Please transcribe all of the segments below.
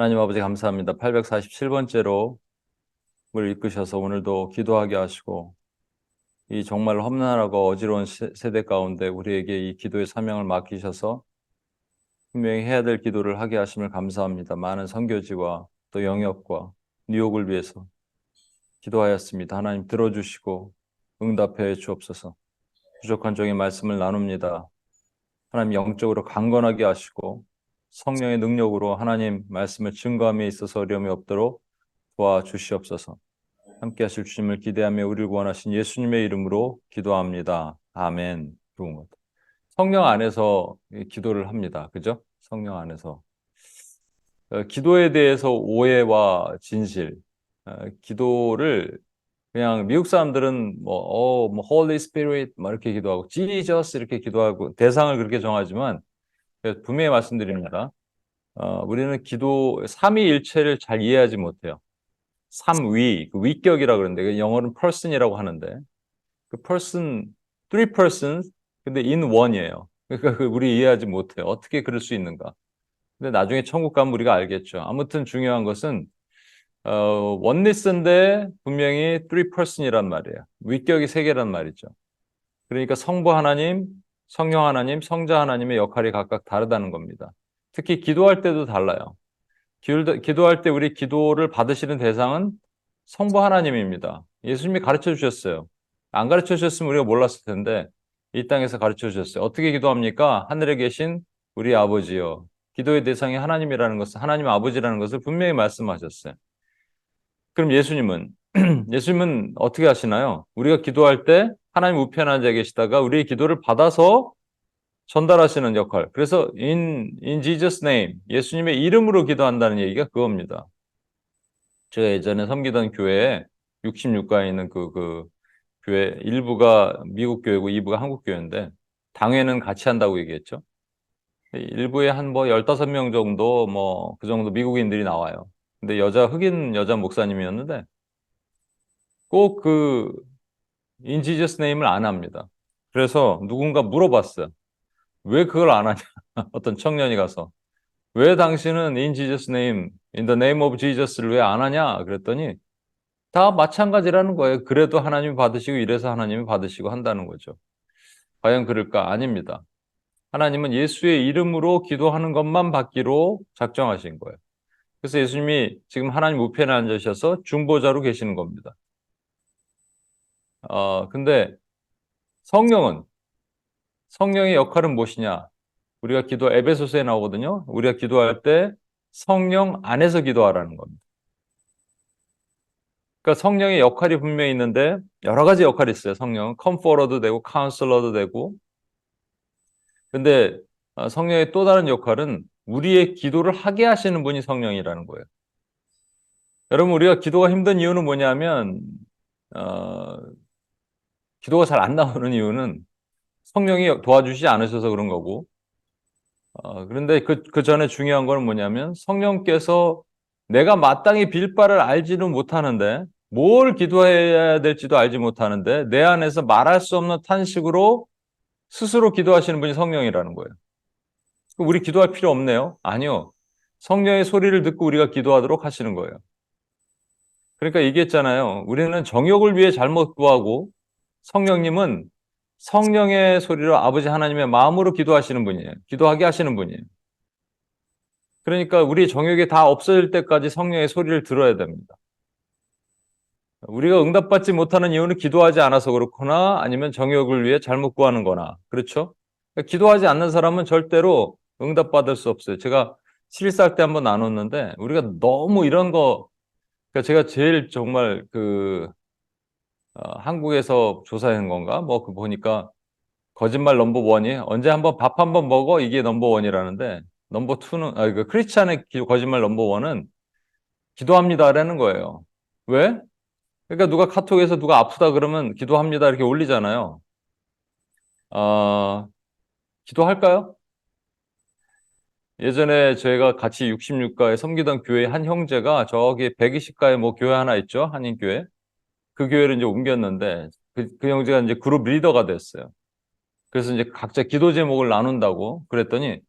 하나님 아버지 감사합니다. 847번째로 우리를 이끄셔서 오늘도 기도하게 하시고 이 정말 험난하고 어지러운 세대 가운데 우리에게 이 기도의 사명을 맡기셔서 분명히 해야 될 기도를 하게 하심을 감사합니다. 많은 선교지와 또 영역과 뉴욕을 위해서 기도하였습니다. 하나님 들어주시고 응답해 주옵소서. 부족한 종의 말씀을 나눕니다. 하나님 영적으로 강건하게 하시고 성령의 능력으로 하나님 말씀을 증거함에 있어서 어려움이 없도록 도와주시옵소서. 함께 하실 주님을 기대하며 우리를 구원하신 예수님의 이름으로 기도합니다. 아멘. 좋은 것. 성령 안에서 기도를 합니다. 그죠? 성령 안에서. 기도에 대해서 오해와 진실. 기도를 그냥 미국 사람들은 뭐 Holy Spirit 막 이렇게 기도하고 Jesus 이렇게 기도하고 대상을 그렇게 정하지만 분명히 말씀드립니다. 우리는 기도 삼위일체를 잘 이해하지 못해요. 삼위, 그 위격이라고 그러는데 영어로는 person이라고 하는데 그 person, three persons 근데 in one이에요. 그러니까 우리 이해하지 못해요. 어떻게 그럴 수 있는가? 근데 나중에 천국 가면 우리가 알겠죠. 아무튼 중요한 것은 원리스인데 분명히 three person이란 말이에요. 위격이 세 개란 말이죠. 그러니까 성부 하나님, 성령 하나님, 성자 하나님의 역할이 각각 다르다는 겁니다. 특히 기도할 때도 달라요. 기도할 때 우리 기도를 받으시는 대상은 성부 하나님입니다. 예수님이 가르쳐 주셨어요. 안 가르쳐 주셨으면 우리가 몰랐을 텐데 이 땅에서 가르쳐 주셨어요. 어떻게 기도합니까? 하늘에 계신 우리 아버지요. 기도의 대상이 하나님이라는 것을, 하나님 아버지라는 것을 분명히 말씀하셨어요. 그럼 예수님은 예수님은 어떻게 하시나요? 우리가 기도할 때 하나님 우편한 자에 계시다가 우리의 기도를 받아서 전달하시는 역할. 그래서 in Jesus name, 예수님의 이름으로 기도한다는 얘기가 그겁니다. 제가 예전에 섬기던 교회에 66가에 있는 그 교회 일부가 미국 교회고 2부가 한국 교회인데 당회는 같이 한다고 얘기했죠. 일부에 한 뭐 15명 정도 뭐 그 정도 미국인들이 나와요. 근데 흑인 여자 목사님이었는데 꼭 그 in Jesus name을 안 합니다. 그래서 누군가 물어봤어요. 왜 그걸 안 하냐? 어떤 청년이 가서 왜 당신은 in Jesus name, in the name of Jesus를 왜 안 하냐? 그랬더니 다 마찬가지라는 거예요. 그래도 하나님이 받으시고 이래서 하나님이 받으시고 한다는 거죠. 과연 그럴까? 아닙니다. 하나님은 예수의 이름으로 기도하는 것만 받기로 작정하신 거예요. 그래서 예수님이 지금 하나님 우편에 앉으셔서 중보자로 계시는 겁니다. 근데 성령의 역할은 무엇이냐? 우리가 에베소서에 나오거든요. 우리가 기도할 때 성령 안에서 기도하라는 겁니다. 그러니까 성령의 역할이 분명히 있는데 여러 가지 역할이 있어요. 성령은 컴포러도 되고 카운슬러도 되고. 근데 성령의 또 다른 역할은 우리의 기도를 하게 하시는 분이 성령이라는 거예요. 여러분 우리가 기도가 힘든 이유는 뭐냐면 어, 기도가 잘 안 나오는 이유는 성령이 도와주시지 않으셔서 그런 거고 그런데 그 전에 중요한 거는 뭐냐면 성령께서 내가 마땅히 빌 바를 알지는 못하는데 뭘 기도해야 될지도 알지 못하는데 내 안에서 말할 수 없는 탄식으로 스스로 기도하시는 분이 성령이라는 거예요. 우리 기도할 필요 없네요? 아니요. 성령의 소리를 듣고 우리가 기도하도록 하시는 거예요. 그러니까 얘기했잖아요. 우리는 정욕을 위해 잘못 구하고 성령님은 성령의 소리로 아버지 하나님의 마음으로 기도하시는 분이에요. 기도하게 하시는 분이에요. 그러니까 우리 정욕이 다 없어질 때까지 성령의 소리를 들어야 됩니다. 우리가 응답받지 못하는 이유는 기도하지 않아서 그렇거나 아니면 정욕을 위해 잘못 구하는 거나 그렇죠? 그러니까 기도하지 않는 사람은 절대로 응답받을 수 없어요. 제가 7살 때 한번 나눴는데 우리가 너무 이런 거 그러니까 제가 제일 정말 한국에서 조사한 건가? 뭐 그 보니까 거짓말 넘버 원이 언제 한번 밥 한번 먹어 이게 넘버 원이라는데 넘버 투는 그 크리스찬의 거짓말 넘버 원은 기도합니다라는 거예요. 왜? 그러니까 누가 카톡에서 누가 아프다 그러면 기도합니다 이렇게 올리잖아요. 어, 기도할까요? 예전에 저희가 같이 66가에 섬기던 교회 한 형제가 저기 120가에 뭐 교회 하나 있죠? 한인교회. 그 교회를 이제 옮겼는데 그 형제가 이제 그룹 리더가 됐어요. 그래서 이제 각자 기도 제목을 나눈다고 그랬더니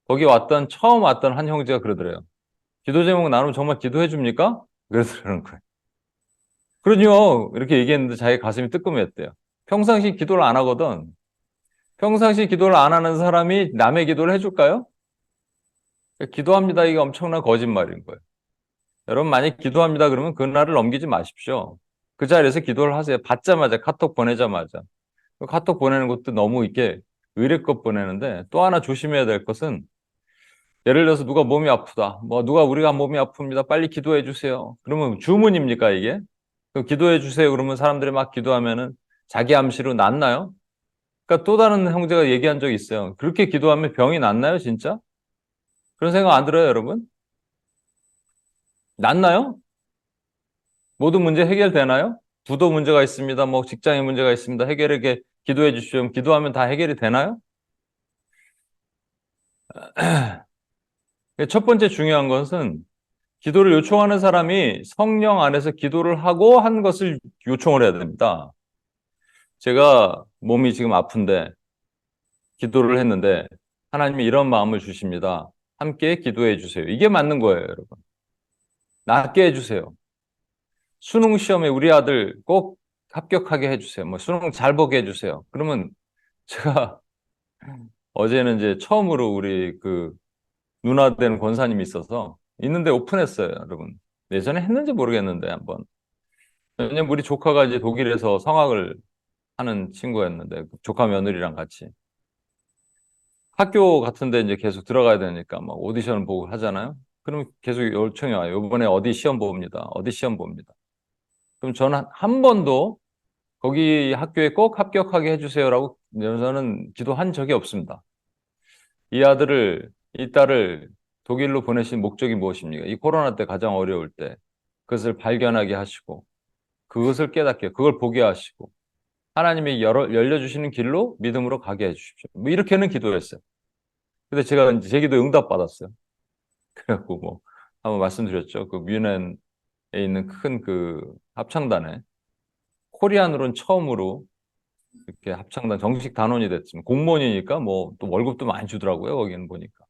거기 처음 왔던 한 형제가 그러더래요. 기도 제목 나누면 정말 기도해 줍니까? 그래서 그러는 거예요. 그러죠. 이렇게 얘기했는데 자기 가슴이 뜨끔했대요. 평상시 기도를 안 하거든. 평상시 기도를 안 하는 사람이 남의 기도를 해줄까요? 기도합니다. 이게 엄청난 거짓말인 거예요. 여러분 만약 기도합니다 그러면 그날을 넘기지 마십시오. 그 자리에서 기도를 하세요. 받자마자 카톡 보내자마자. 카톡 보내는 것도 너무 이렇게 의례껏 보내는데 또 하나 조심해야 될 것은 예를 들어서 누가 몸이 아프다. 뭐 누가 우리가 몸이 아픕니다. 빨리 기도해 주세요. 그러면 주문입니까 이게? 그럼 기도해 주세요. 그러면 사람들이 막 기도하면은 자기 암시로 낫나요? 그러니까 또 다른 형제가 얘기한 적이 있어요. 그렇게 기도하면 병이 낫나요, 진짜? 그런 생각 안 들어요, 여러분? 낫나요? 모든 문제 해결되나요? 부도 문제가 있습니다. 뭐 직장에 문제가 있습니다. 해결하게 기도해 주십시오. 기도하면 다 해결이 되나요? 첫 번째 중요한 것은 기도를 요청하는 사람이 성령 안에서 기도를 하고 한 것을 요청을 해야 됩니다. 제가 몸이 지금 아픈데 기도를 했는데 하나님이 이런 마음을 주십니다. 함께 기도해 주세요. 이게 맞는 거예요, 여러분. 낫게 해주세요. 수능 시험에 우리 아들 꼭 합격하게 해주세요. 뭐 수능 잘 보게 해주세요. 그러면 제가 어제는 이제 처음으로 우리 그 누나 된 권사님이 있어서 있는데 오픈했어요, 여러분. 예전에 했는지 모르겠는데 한번. 왜냐면 우리 조카가 이제 독일에서 성악을 하는 친구였는데 조카 며느리랑 같이 학교 같은 데 이제 계속 들어가야 되니까 막 오디션 보고 하잖아요. 그러면 계속 요청이 와요. 이번에 어디 시험 봅니다. 어디 시험 봅니다. 그럼 저는 한 번도 거기 학교에 꼭 합격하게 해주세요라고 저는 기도한 적이 없습니다. 이 아들을, 이 딸을 독일로 보내신 목적이 무엇입니까? 이 코로나 때 가장 어려울 때 그것을 발견하게 하시고 그것을 깨닫게, 그걸 보게 하시고 하나님이 열려주시는 길로 믿음으로 가게 해주십시오. 뭐 이렇게는 기도했어요. 근데 제가 이제 제 기도 응답받았어요. 그래갖고 뭐 한번 말씀드렸죠. 그 뮌헨에 있는 큰 그 합창단에 코리안으로는 처음으로 이렇게 합창단 정식 단원이 됐지만 공무원이니까 뭐 또 월급도 많이 주더라고요. 거기는 보니까.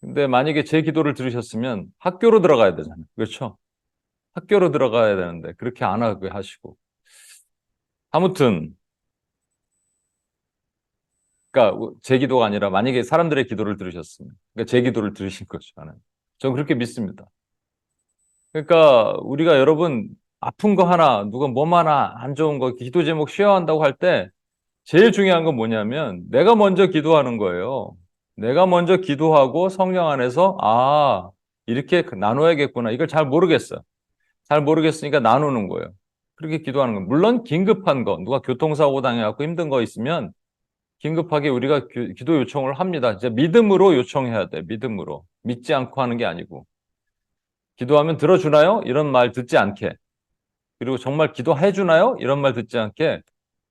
근데 만약에 제 기도를 들으셨으면 학교로 들어가야 되잖아요. 그렇죠? 학교로 들어가야 되는데 그렇게 안 하게 하시고. 아무튼 그러니까 제 기도가 아니라 만약에 사람들의 기도를 들으셨으면 그러니까 제 기도를 들으신 거죠. 저는 그렇게 믿습니다. 그러니까 우리가 여러분 아픈 거 하나 누가 몸 하나 안 좋은 거 기도 제목 쉬어한다고 할 때 제일 중요한 건 뭐냐면 내가 먼저 기도하는 거예요. 내가 먼저 기도하고 성령 안에서 이렇게 나눠야겠구나. 이걸 잘 모르겠어. 잘 모르겠으니까 나누는 거예요. 그렇게 기도하는 거예요. 물론 긴급한 거, 누가 교통사고 당해갖고 힘든 거 있으면 긴급하게 우리가 기도 요청을 합니다. 이제 믿음으로 요청해야 돼. 믿음으로. 믿지 않고 하는 게 아니고. 기도하면 들어주나요? 이런 말 듣지 않게. 그리고 정말 기도해 주나요? 이런 말 듣지 않게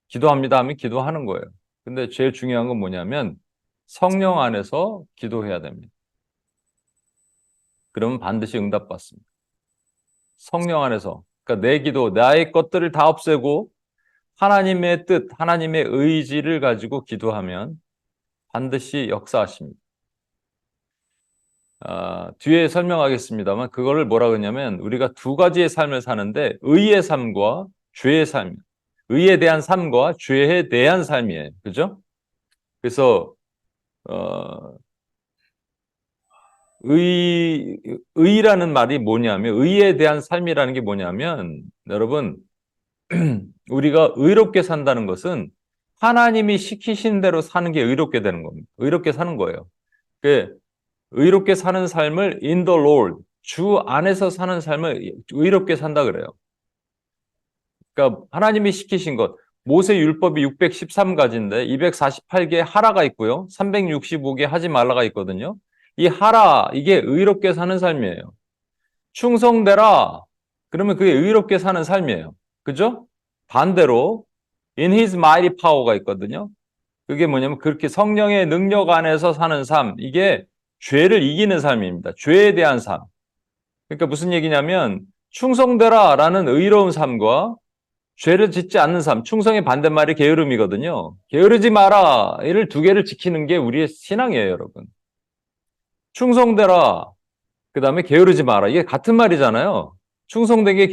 기도합니다 하면 기도하는 거예요. 근데 제일 중요한 건 뭐냐면 성령 안에서 기도해야 됩니다. 그러면 반드시 응답받습니다. 성령 안에서. 그러니까 내 기도, 나의 것들을 다 없애고 하나님의 뜻, 하나님의 의지를 가지고 기도하면 반드시 역사하십니다. 뒤에 설명하겠습니다만 그거를 뭐라 그러냐면 우리가 두 가지의 삶을 사는데 의의 삶과 죄의 삶. 의에 대한 삶과 죄에 대한 삶이에요. 그죠? 그래서 의라는 말이 뭐냐면 의에 대한 삶이라는 게 뭐냐면 여러분 우리가 의롭게 산다는 것은 하나님이 시키신 대로 사는 게 의롭게 되는 겁니다. 의롭게 사는 거예요. 그 의롭게 사는 삶을 in the Lord, 주 안에서 사는 삶을 의롭게 산다 그래요. 그러니까 하나님이 시키신 것, 모세 율법이 613가지인데 248개 하라가 있고요. 365개 하지 말라가 있거든요. 이 하라, 이게 의롭게 사는 삶이에요. 충성되라, 그러면 그게 의롭게 사는 삶이에요. 그죠? 반대로 in his mighty power가 있거든요. 그게 뭐냐면 그렇게 성령의 능력 안에서 사는 삶, 이게 죄를 이기는 삶입니다. 죄에 대한 삶. 그러니까 무슨 얘기냐면 충성되라라는 의로운 삶과 죄를 짓지 않는 삶, 충성의 반대말이 게으름이거든요. 게으르지 마라. 이를 두 개를 지키는 게 우리의 신앙이에요, 여러분. 충성되라. 그 다음에 게으르지 마라. 이게 같은 말이잖아요. 충성된 게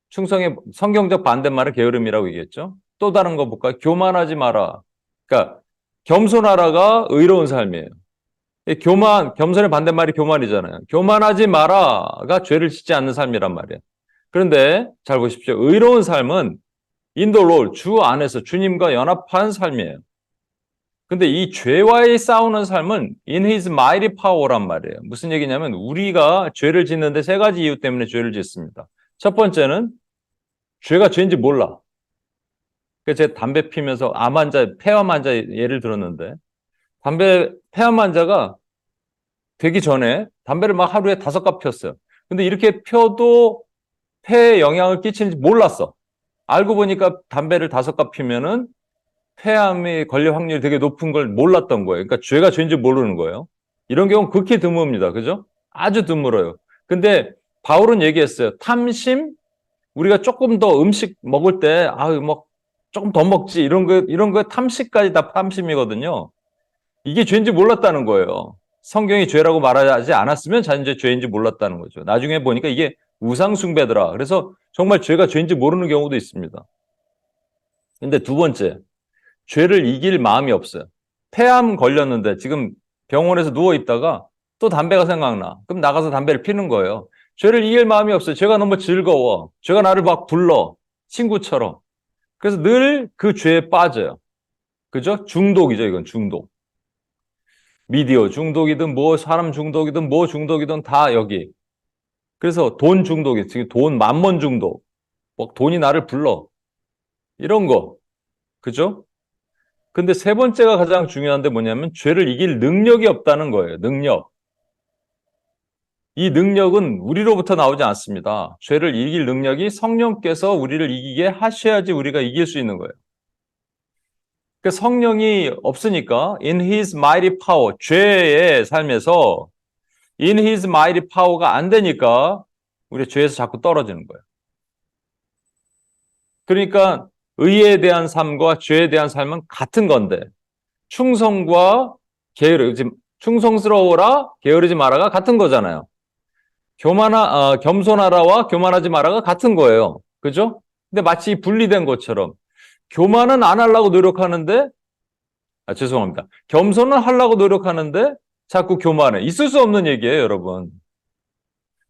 충성의 성경적 반대말은 게으름이라고 얘기했죠. 또 다른 거 볼까요? 교만하지 마라. 그러니까 겸손하라가 의로운 삶이에요. 겸손의 반대말이 교만이잖아요. 교만하지 마라가 죄를 짓지 않는 삶이란 말이에요. 그런데 잘 보십시오. 의로운 삶은 인도로 주 안에서 주님과 연합한 삶이에요. 근데 이 죄와의 싸우는 삶은 in his mighty power란 말이에요. 무슨 얘기냐면 우리가 죄를 짓는데 세 가지 이유 때문에 죄를 짓습니다. 첫 번째는 죄가 죄인지 몰라. 그래서 제가 담배 피면서 폐암 환자 예를 들었는데 폐암 환자가 되기 전에 담배를 막 하루에 5갑 폈어요. 근데 이렇게 펴도 폐에 영향을 끼치는지 몰랐어. 알고 보니까 담배를 5갑 피면은 폐암이 걸릴 확률이 되게 높은 걸 몰랐던 거예요. 그러니까 죄가 죄인지 모르는 거예요. 이런 경우는 극히 드뭅니다. 그죠? 아주 드물어요. 근데 바울은 얘기했어요. 탐심, 우리가 조금 더 음식 먹을 때, 뭐, 조금 더 먹지. 이런 거 탐심까지 다 탐심이거든요. 이게 죄인지 몰랐다는 거예요. 성경이 죄라고 말하지 않았으면 자연적 죄인지 몰랐다는 거죠. 나중에 보니까 이게 우상숭배더라. 그래서 정말 죄가 죄인지 모르는 경우도 있습니다. 근데 두 번째, 죄를 이길 마음이 없어요. 폐암 걸렸는데 지금 병원에서 누워 있다가 또 담배가 생각나. 그럼 나가서 담배를 피는 거예요. 죄를 이길 마음이 없어요. 죄가 너무 즐거워. 죄가 나를 막 불러. 친구처럼. 그래서 늘 그 죄에 빠져요. 그죠? 중독이죠, 이건 중독. 미디어 중독이든 뭐 사람 중독이든 뭐 중독이든 다 여기. 그래서 돈 중독이, 지금 돈 만번 중독. 뭐 돈이 나를 불러. 이런 거. 그죠? 근데 세 번째가 가장 중요한데 뭐냐면 죄를 이길 능력이 없다는 거예요. 능력. 이 능력은 우리로부터 나오지 않습니다. 죄를 이길 능력이 성령께서 우리를 이기게 하셔야지 우리가 이길 수 있는 거예요. 그 성령이 없으니까 in his mighty power, 죄의 삶에서 in his mighty power가 안 되니까 우리 죄에서 자꾸 떨어지는 거예요. 그러니까 의에 대한 삶과 죄에 대한 삶은 같은 건데 충성과 충성스러워라 게으르지 마라가 같은 거잖아요. 겸손하라와 교만하지 마라가 같은 거예요. 그죠? 근데 마치 분리된 것처럼 교만은 안 하려고 노력하는데 죄송합니다. 겸손은 하려고 노력하는데 자꾸 교만해. 있을 수 없는 얘기예요, 여러분.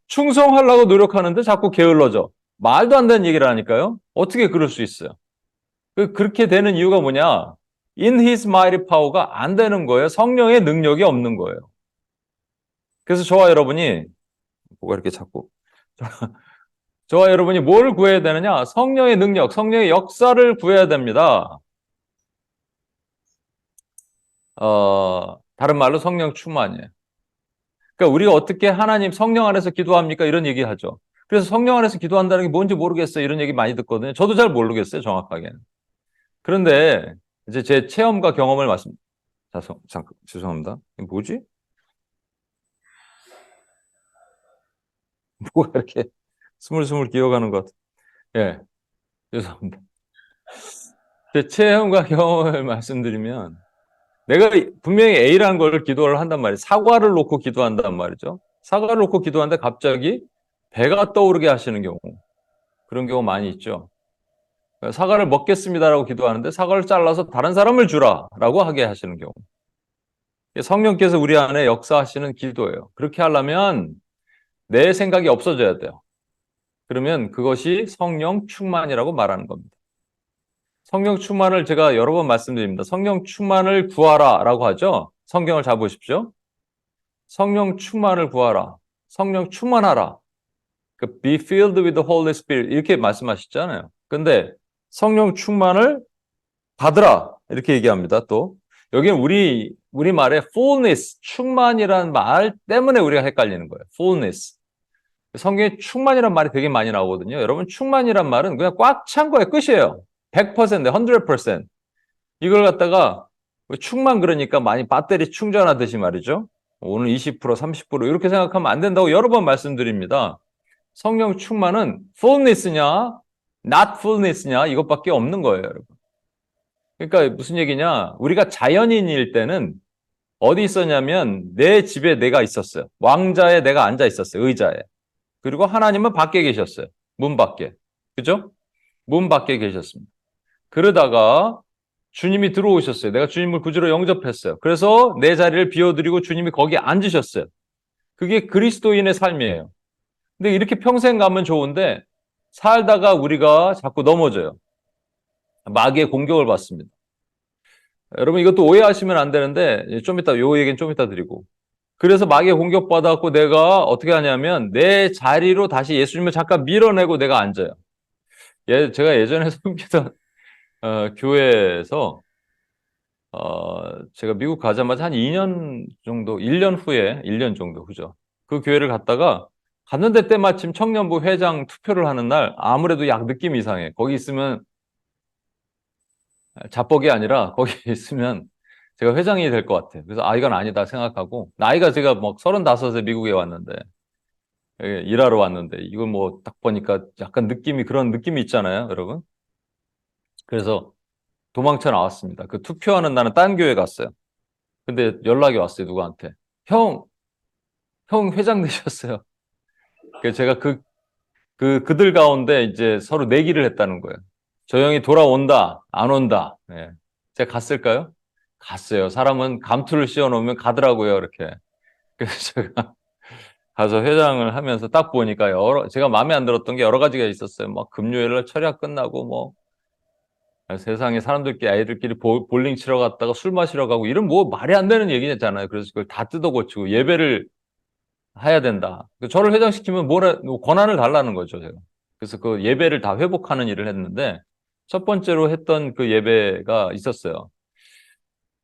충성하려고 노력하는데 자꾸 게을러져. 말도 안 되는 얘기를 하니까요. 어떻게 그럴 수 있어요? 그렇게 되는 이유가 뭐냐? In his mighty power가 안 되는 거예요. 성령의 능력이 없는 거예요. 그래서 저와 여러분이 뭐가 이렇게 자꾸 저와 여러분이 뭘 구해야 되느냐? 성령의 능력, 성령의 역사를 구해야 됩니다. 다른 말로 성령 충만이에요. 그러니까 우리가 어떻게 하나님 성령 안에서 기도합니까? 이런 얘기 하죠. 그래서 성령 안에서 기도한다는 게 뭔지 모르겠어요. 이런 얘기 많이 듣거든요. 저도 잘 모르겠어요. 정확하게는. 그런데 이제 제 체험과 경험을 잠깐, 죄송합니다. 이게 뭐지? 뭐가 이렇게 스물스물 기어가는 것 같아. 예, 죄송합니다. 제 체험과 경험을 말씀드리면 내가 분명히 A라는 걸 기도를 한단 말이에요. 사과를 놓고 기도한단 말이죠. 사과를 놓고 기도하는데 갑자기 배가 떠오르게 하시는 경우. 그런 경우 많이 있죠. 사과를 먹겠습니다라고 기도하는데 사과를 잘라서 다른 사람을 주라라고 하게 하시는 경우. 성령께서 우리 안에 역사하시는 기도예요. 그렇게 하려면 내 생각이 없어져야 돼요. 그러면 그것이 성령 충만이라고 말하는 겁니다. 성령 충만을 제가 여러 번 말씀드립니다. 성령 충만을 구하라 라고 하죠. 성경을 잘 보십시오. 성령 충만을 구하라. 성령 충만하라. Be filled with the Holy Spirit 이렇게 말씀하시잖아요. 근데 성령 충만을 받으라 이렇게 얘기합니다. 또 여기는 우리 말에 fullness 충만이라는 말 때문에 우리가 헷갈리는 거예요. fullness. 성경에 충만이란 말이 되게 많이 나오거든요. 여러분 충만이란 말은 그냥 꽉 찬 거예요. 끝이에요. 100%, 100%. 이걸 갖다가 충만 그러니까 많이 배터리 충전하듯이 말이죠. 오늘 20%, 30% 이렇게 생각하면 안 된다고 여러 번 말씀드립니다. 성령 충만은 fullness냐, not fullness냐 이것밖에 없는 거예요, 여러분. 그러니까 무슨 얘기냐? 우리가 자연인일 때는 어디 있었냐면 내 집에 내가 있었어요. 왕자에 내가 앉아 있었어요. 의자에. 그리고 하나님은 밖에 계셨어요. 문 밖에. 그죠? 문 밖에 계셨습니다. 그러다가 주님이 들어오셨어요. 내가 주님을 구주로 영접했어요. 그래서 내 자리를 비워드리고 주님이 거기에 앉으셨어요. 그게 그리스도인의 삶이에요. 근데 이렇게 평생 가면 좋은데 살다가 우리가 자꾸 넘어져요. 마귀의 공격을 받습니다. 여러분 이것도 오해하시면 안 되는데 좀 이따 요 얘기는 좀 이따 드리고. 그래서 마귀의 공격받았고 내가 어떻게 하냐면 내 자리로 다시 예수님을 잠깐 밀어내고 내가 앉아요. 제가 예전에 섬기던 교회에서 제가 미국 가자마자 한 2년 정도, 1년 후에, 1년 정도 후죠. 그 교회를 갔다가 갔는데 때마침 청년부 회장 투표를 하는 날 아무래도 약 느낌이 이상해. 거기 있으면 자뻑이 아니라 거기 있으면 제가 회장이 될 것 같아요. 그래서 이건 아니다 생각하고 나이가 제가 막 35에 미국에 왔는데 일하러 왔는데 이건 뭐 딱 보니까 약간 느낌이 그런 느낌이 있잖아요, 여러분. 그래서 도망쳐 나왔습니다. 그 투표하는 날은 딴 교회 갔어요. 근데 연락이 왔어요, 누구한테. 형, 형 회장 되셨어요. 그래서 제가 그들 가운데 이제 서로 내기를 했다는 거예요. 저 형이 돌아온다, 안 온다. 예. 제가 갔을까요? 갔어요. 사람은 감투를 씌워 놓으면 가더라고요, 이렇게. 그래서 제가 가서 회장을 하면서 딱 보니까 제가 마음에 안 들었던 게 여러 가지가 있었어요. 막 금요일날 철야 끝나고 뭐 세상에 사람들끼리 아이들끼리 볼링 치러 갔다가 술 마시러 가고 이런 뭐 말이 안 되는 얘기잖아요. 그래서 그걸 다 뜯어고치고 예배를 해야 된다. 저를 회장시키면 뭐 권한을 달라는 거죠, 제가. 그래서 그 예배를 다 회복하는 일을 했는데 첫 번째로 했던 그 예배가 있었어요.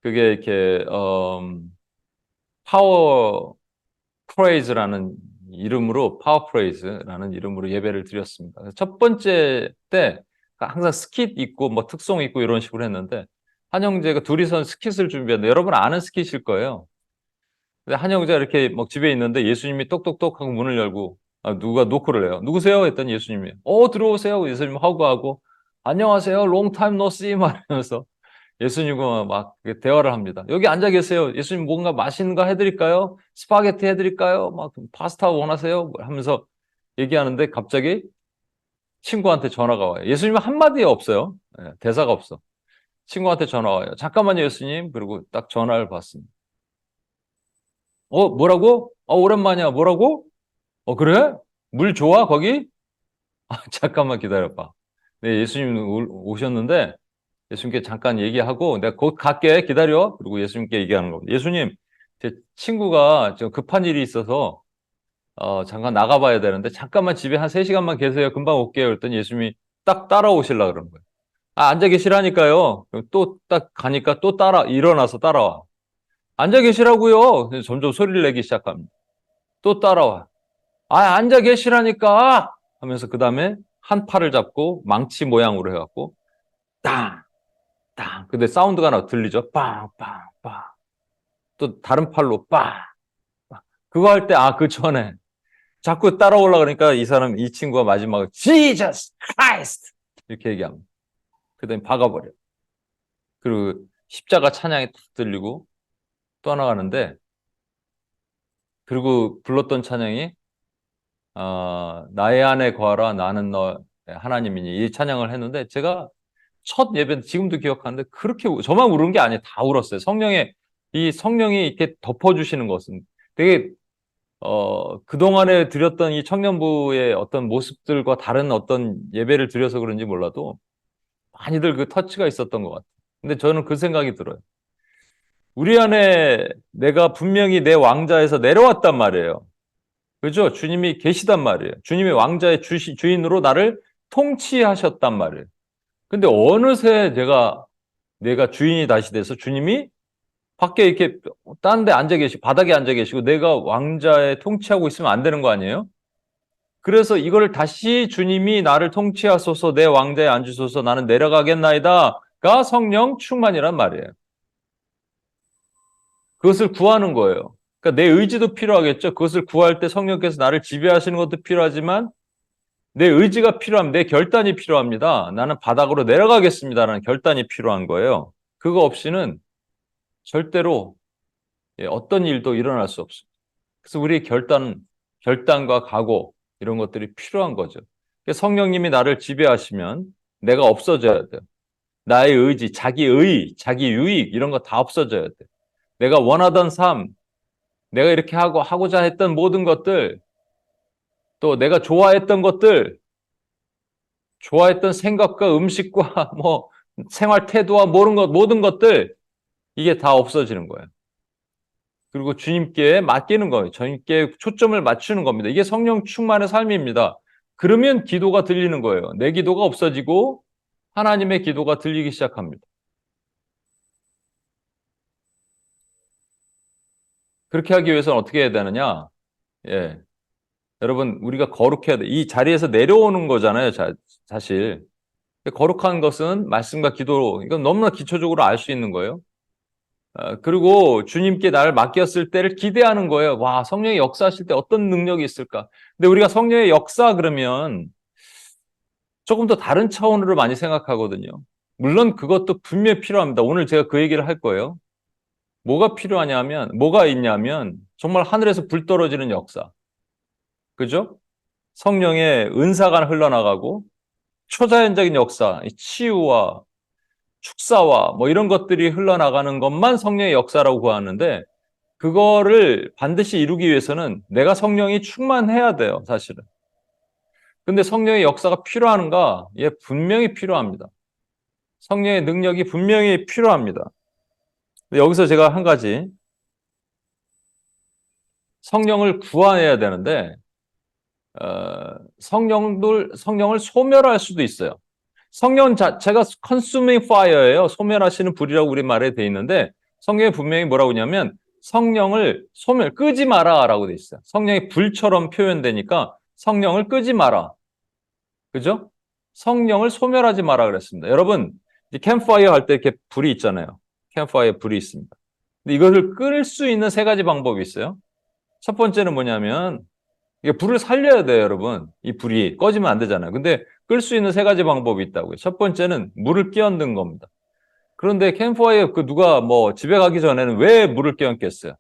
그게 이렇게 파워 프레이즈라는 이름으로 파워 프레이즈라는 이름으로 예배를 드렸습니다. 첫 번째 때 항상 스킷 있고 뭐 특송 있고 이런 식으로 했는데 한 형제가 둘이서 스킷을 준비했는데 여러분 아는 스킷일 거예요. 근데 한 형제가 이렇게 막 집에 있는데 예수님이 똑똑똑 하고 문을 열고 누가 노크를 해요. 누구세요? 했더니 예수님이 들어오세요. 예수님 하고 안녕하세요. long time no see 말하면서 예수님과 막 대화를 합니다. 여기 앉아 계세요. 예수님 뭔가 맛있는 거 해드릴까요? 스파게티 해드릴까요? 막 파스타 원하세요? 하면서 얘기하는데 갑자기 친구한테 전화가 와요. 예수님은 한마디 없어요. 대사가 없어. 친구한테 전화 와요. 잠깐만요, 예수님. 그리고 딱 전화를 받습니다. 뭐라고? 오랜만이야. 뭐라고? 그래? 물 좋아, 거기? 잠깐만 기다려봐. 네, 예수님 오셨는데 예수님께 잠깐 얘기하고 내가 곧 갈게 기다려. 그리고 예수님께 얘기하는 겁니다. 예수님, 제 친구가 좀 급한 일이 있어서 잠깐 나가봐야 되는데 잠깐만 집에 한 3시간만 계세요. 금방 올게요. 그랬더니 예수님이 딱 따라오시려고 그러는 거예요. 앉아 계시라니까요. 또 딱 가니까 또 일어나서 따라와. 앉아 계시라고요. 그래서 점점 소리를 내기 시작합니다. 또 따라와. 앉아 계시라니까 하면서 그 다음에 한 팔을 잡고 망치 모양으로 해갖고 땅! 땅. 근데 사운드가 들리죠? 빵, 빵, 빵. 또 다른 팔로 빵, 빵. 그거 할 때, 그 전에 자꾸 따라오려 그러니까 이 친구가 마지막에 Jesus Christ! 이렇게 얘기합니다. 그 다음에 박아버려. 그리고 십자가 찬양이 탁 들리고 또 하나 가는데, 그리고 불렀던 찬양이, 나의 안에 거하라, 나는 너 하나님이니. 이 찬양을 했는데, 제가 첫 예배 지금도 기억하는데 그렇게 저만 울은 게 아니에요. 다 울었어요. 이 성령이 이렇게 덮어주시는 것은 되게 그동안에 드렸던 이 청년부의 어떤 모습들과 다른 어떤 예배를 드려서 그런지 몰라도 많이들 그 터치가 있었던 것 같아요. 근데 저는 그 생각이 들어요. 우리 안에 내가 분명히 내 왕자에서 내려왔단 말이에요. 그죠? 주님이 계시단 말이에요. 주님이 왕자의 주인으로 나를 통치하셨단 말이에요. 근데 어느새 내가 주인이 다시 돼서 주님이 밖에 이렇게 딴 데 앉아 계시고 바닥에 앉아 계시고 내가 왕자에 통치하고 있으면 안 되는 거 아니에요? 그래서 이거를 다시 주님이 나를 통치하소서 내 왕자에 앉으소서 나는 내려가겠나이다가 성령 충만이란 말이에요. 그것을 구하는 거예요. 그러니까 내 의지도 필요하겠죠. 그것을 구할 때 성령께서 나를 지배하시는 것도 필요하지만 내 의지가 필요합니다. 내 결단이 필요합니다. 나는 바닥으로 내려가겠습니다라는 결단이 필요한 거예요. 그거 없이는 절대로 예, 어떤 일도 일어날 수 없습니다. 그래서 우리의 결단과 각오 이런 것들이 필요한 거죠. 성령님이 나를 지배하시면 내가 없어져야 돼요. 나의 의지, 자기 유익 이런 거 다 없어져야 돼. 내가 원하던 삶, 내가 이렇게 하고자 했던 모든 것들, 또 내가 좋아했던 것들, 좋아했던 생각과 음식과 뭐 생활 태도와 모든 것들 이게 다 없어지는 거예요. 그리고 주님께 맡기는 거예요. 주님께 초점을 맞추는 겁니다. 이게 성령 충만의 삶입니다. 그러면 기도가 들리는 거예요. 내 기도가 없어지고 하나님의 기도가 들리기 시작합니다. 그렇게 하기 위해서는 어떻게 해야 되느냐? 예. 여러분, 우리가 거룩해야 돼. 이 자리에서 내려오는 거잖아요, 사실. 거룩한 것은 말씀과 기도로, 이건 너무나 기초적으로 알 수 있는 거예요. 그리고 주님께 나를 맡겼을 때를 기대하는 거예요. 와, 성령이 역사하실 때 어떤 능력이 있을까? 근데 우리가 성령의 역사 그러면 조금 더 다른 차원으로 많이 생각하거든요. 물론 그것도 분명히 필요합니다. 오늘 제가 그 얘기를 할 거예요. 뭐가 있냐면, 정말 하늘에서 불 떨어지는 역사. 그죠? 성령의 은사가 흘러나가고, 초자연적인 역사, 치유와 축사와 뭐 이런 것들이 흘러나가는 것만 성령의 역사라고 구하는데, 그거를 반드시 이루기 위해서는 내가 성령이 충만해야 돼요, 사실은. 근데 성령의 역사가 필요한가? 예, 분명히 필요합니다. 성령의 능력이 분명히 필요합니다. 여기서 제가 한 가지, 성령을 구해야 되는데, 성령을 소멸할 수도 있어요. 성령 자체가 consuming fire예요. 소멸하시는 불이라고 우리말에 돼 있는데, 성경에 분명히 뭐라고 하냐면, 성령을 끄지 마라라고 돼 있어요. 성령이 불처럼 표현되니까 성령을 끄지 마라. 그죠? 성령을 소멸하지 마라 그랬습니다. 여러분, 캠프파이어 할 때 이렇게 불이 있잖아요. 캠프파이어 불이 있습니다. 근데 이것을 끌 수 있는 세 가지 방법이 있어요. 첫 번째는 뭐냐면, 이게 불을 살려야 돼요, 여러분. 이 불이 꺼지면 안 되잖아요. 근데 끌 수 있는 세 가지 방법이 있다고요. 첫 번째는 물을 끼얹는 겁니다. 그런데 캠프파이어 누가 뭐 집에 가기 전에는 왜 물을 끼얹겠어요?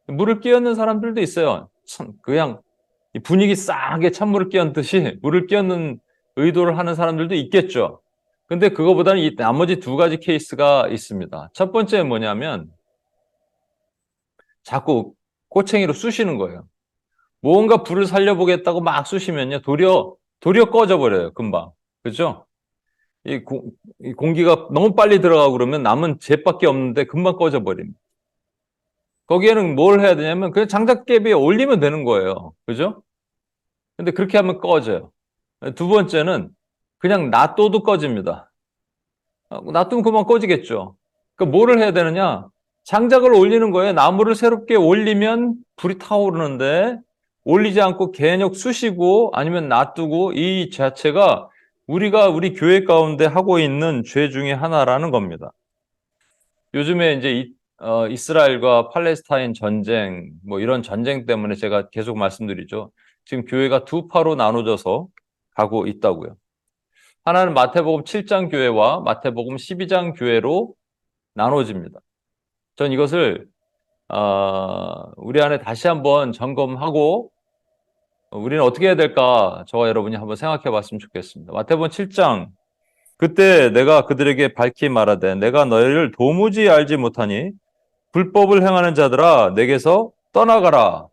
물을 끼얹는 사람들도 있어요. 참, 그냥 이 분위기 싸하게 찬물을 끼얹듯이 물을 끼얹는 의도를 하는 사람들도 있겠죠. 근데 그거보다는 이 나머지 두 가지 케이스가 있습니다. 첫 번째는 뭐냐면 자꾸 꼬챙이로 쑤시는 거예요. 뭔가 불을 살려보겠다고 막 쑤시면요. 도리어 꺼져버려요. 금방. 그죠? 이 공기가 너무 빨리 들어가고 그러면 남은 잿밖에 없는데 금방 꺼져버립니다. 거기에는 뭘 해야 되냐면 그냥 장작개비에 올리면 되는 거예요. 그죠? 근데 그렇게 하면 꺼져요. 두 번째는 그냥 놔둬도 꺼집니다. 놔두면 그만 꺼지겠죠. 그러니까 뭐를 해야 되느냐? 장작을 올리는 거예요. 나무를 새롭게 올리면 불이 타오르는데 올리지 않고 계속 쑤시고 아니면 놔두고 이 자체가 우리 교회 가운데 하고 있는 죄 중에 하나라는 겁니다. 요즘에 이제 이스라엘과 팔레스타인 전쟁, 뭐 이런 전쟁 때문에 제가 계속 말씀드리죠. 지금 교회가 두 파로 나눠져서 가고 있다고요. 하나는 마태복음 7장 교회와 마태복음 12장 교회로 나눠집니다. 전 이것을 우리 안에 다시 한번 점검하고 우리는 어떻게 해야 될까 저와 여러분이 한번 생각해 봤으면 좋겠습니다. 마태복음 7장 그때 내가 그들에게 밝히 말하되 내가 너희를 도무지 알지 못하니 불법을 행하는 자들아 내게서 떠나가라.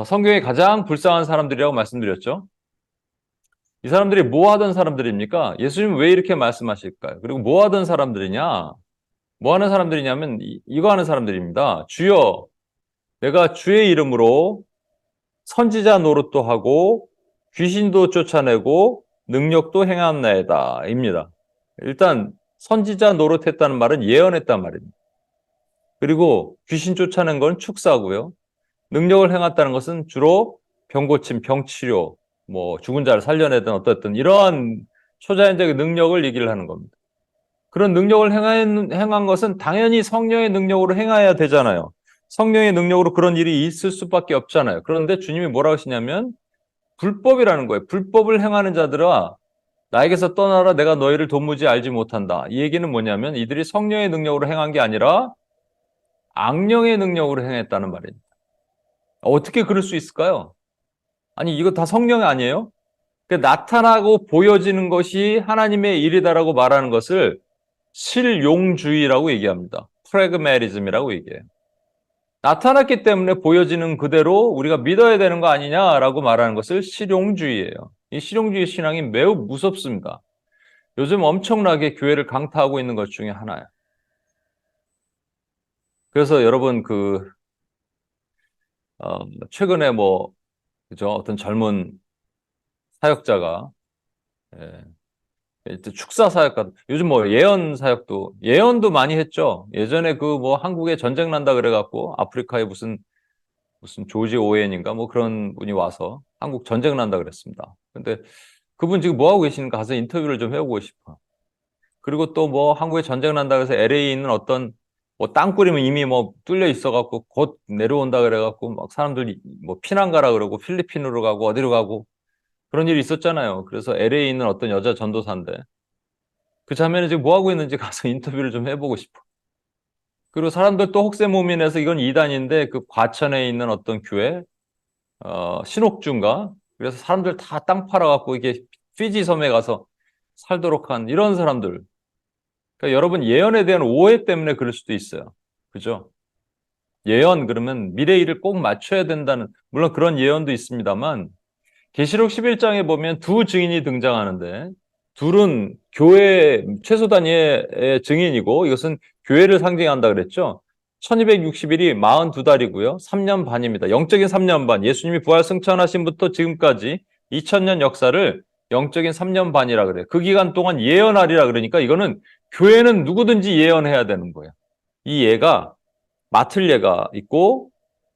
성경에 가장 불쌍한 사람들이라고 말씀드렸죠. 이 사람들이 뭐 하던 사람들입니까? 예수님은 왜 이렇게 말씀하실까요? 그리고 뭐 하던 사람들이냐? 뭐 하는 사람들이냐면 이거 하는 사람들입니다. 주여, 내가 주의 이름으로 선지자 노릇도 하고 귀신도 쫓아내고 능력도 행하나이다 입니다. 일단 선지자 노릇했다는 말은 예언했단 말입니다. 그리고 귀신 쫓아낸 건 축사고요. 능력을 행했다는 것은 주로 병고침, 병치료, 뭐 죽은 자를 살려내든 어떻든 이러한 초자연적인 능력을 얘기를 하는 겁니다. 그런 능력을 행한 것은 당연히 성령의 능력으로 행해야 되잖아요. 성령의 능력으로 그런 일이 있을 수밖에 없잖아요. 그런데 주님이 뭐라고 하시냐면 불법이라는 거예요. 불법을 행하는 자들아 나에게서 떠나라 내가 너희를 도무지 알지 못한다. 이 얘기는 뭐냐면 이들이 성령의 능력으로 행한 게 아니라 악령의 능력으로 행했다는 말입니다. 어떻게 그럴 수 있을까요? 아니, 이거 다 성령 아니에요? 나타나고 보여지는 것이 하나님의 일이다라고 말하는 것을 실용주의라고 얘기합니다. 프래그매리즘이라고 얘기해요. 나타났기 때문에 보여지는 그대로 우리가 믿어야 되는 거 아니냐라고 말하는 것을 실용주의예요. 이 실용주의 신앙이 매우 무섭습니다. 요즘 엄청나게 교회를 강타하고 있는 것 중에 하나예요. 그래서 여러분 최근에 그죠? 어떤 젊은 사역자가 예, 축사 사역 같은 요즘 예언 사역도 예언도 많이 했죠. 예전에 한국에 전쟁 난다 그래갖고 아프리카에 무슨 조지 오웬인가 그런 분이 와서 한국 전쟁 난다 그랬습니다. 근데 그분 지금 뭐 하고 계시는가 가서 인터뷰를 좀 해보고 싶어. 그리고 또 한국에 전쟁 난다 그래서 LA에 있는 어떤 땅굴이면 이미 뚫려 있어갖고 곧 내려온다 그래갖고 막 사람들이 피난 가라 그러고 필리핀으로 가고 어디로 가고 그런 일이 있었잖아요. 그래서 LA에 있는 어떤 여자 전도사인데 그 자매는 지금 뭐 하고 있는지 가서 인터뷰를 좀 해보고 싶어. 그리고 사람들 또 혹세무민해서 이건 이단인데 그 과천에 있는 어떤 교회 신옥주인가? 그래서 사람들 다 땅 팔아갖고 이게 피지 섬에 가서 살도록 한 이런 사람들. 그러니까 여러분 예언에 대한 오해 때문에 그럴 수도 있어요. 그죠? 예언 그러면 미래 일을 꼭 맞춰야 된다는 물론 그런 예언도 있습니다만 계시록 11장에 보면 두 증인이 등장하는데 둘은 교회 최소 단위의 증인이고 이것은 교회를 상징한다 그랬죠. 1260일이 42달이고요. 3년 반입니다. 영적인 3년 반. 예수님이 부활 승천하신부터 지금까지 2000년 역사를 영적인 3년 반이라 그래요. 그 기간 동안 예언하리라 그러니까 이거는 교회는 누구든지 예언해야 되는 거예요. 이 예가 맡을 예가 있고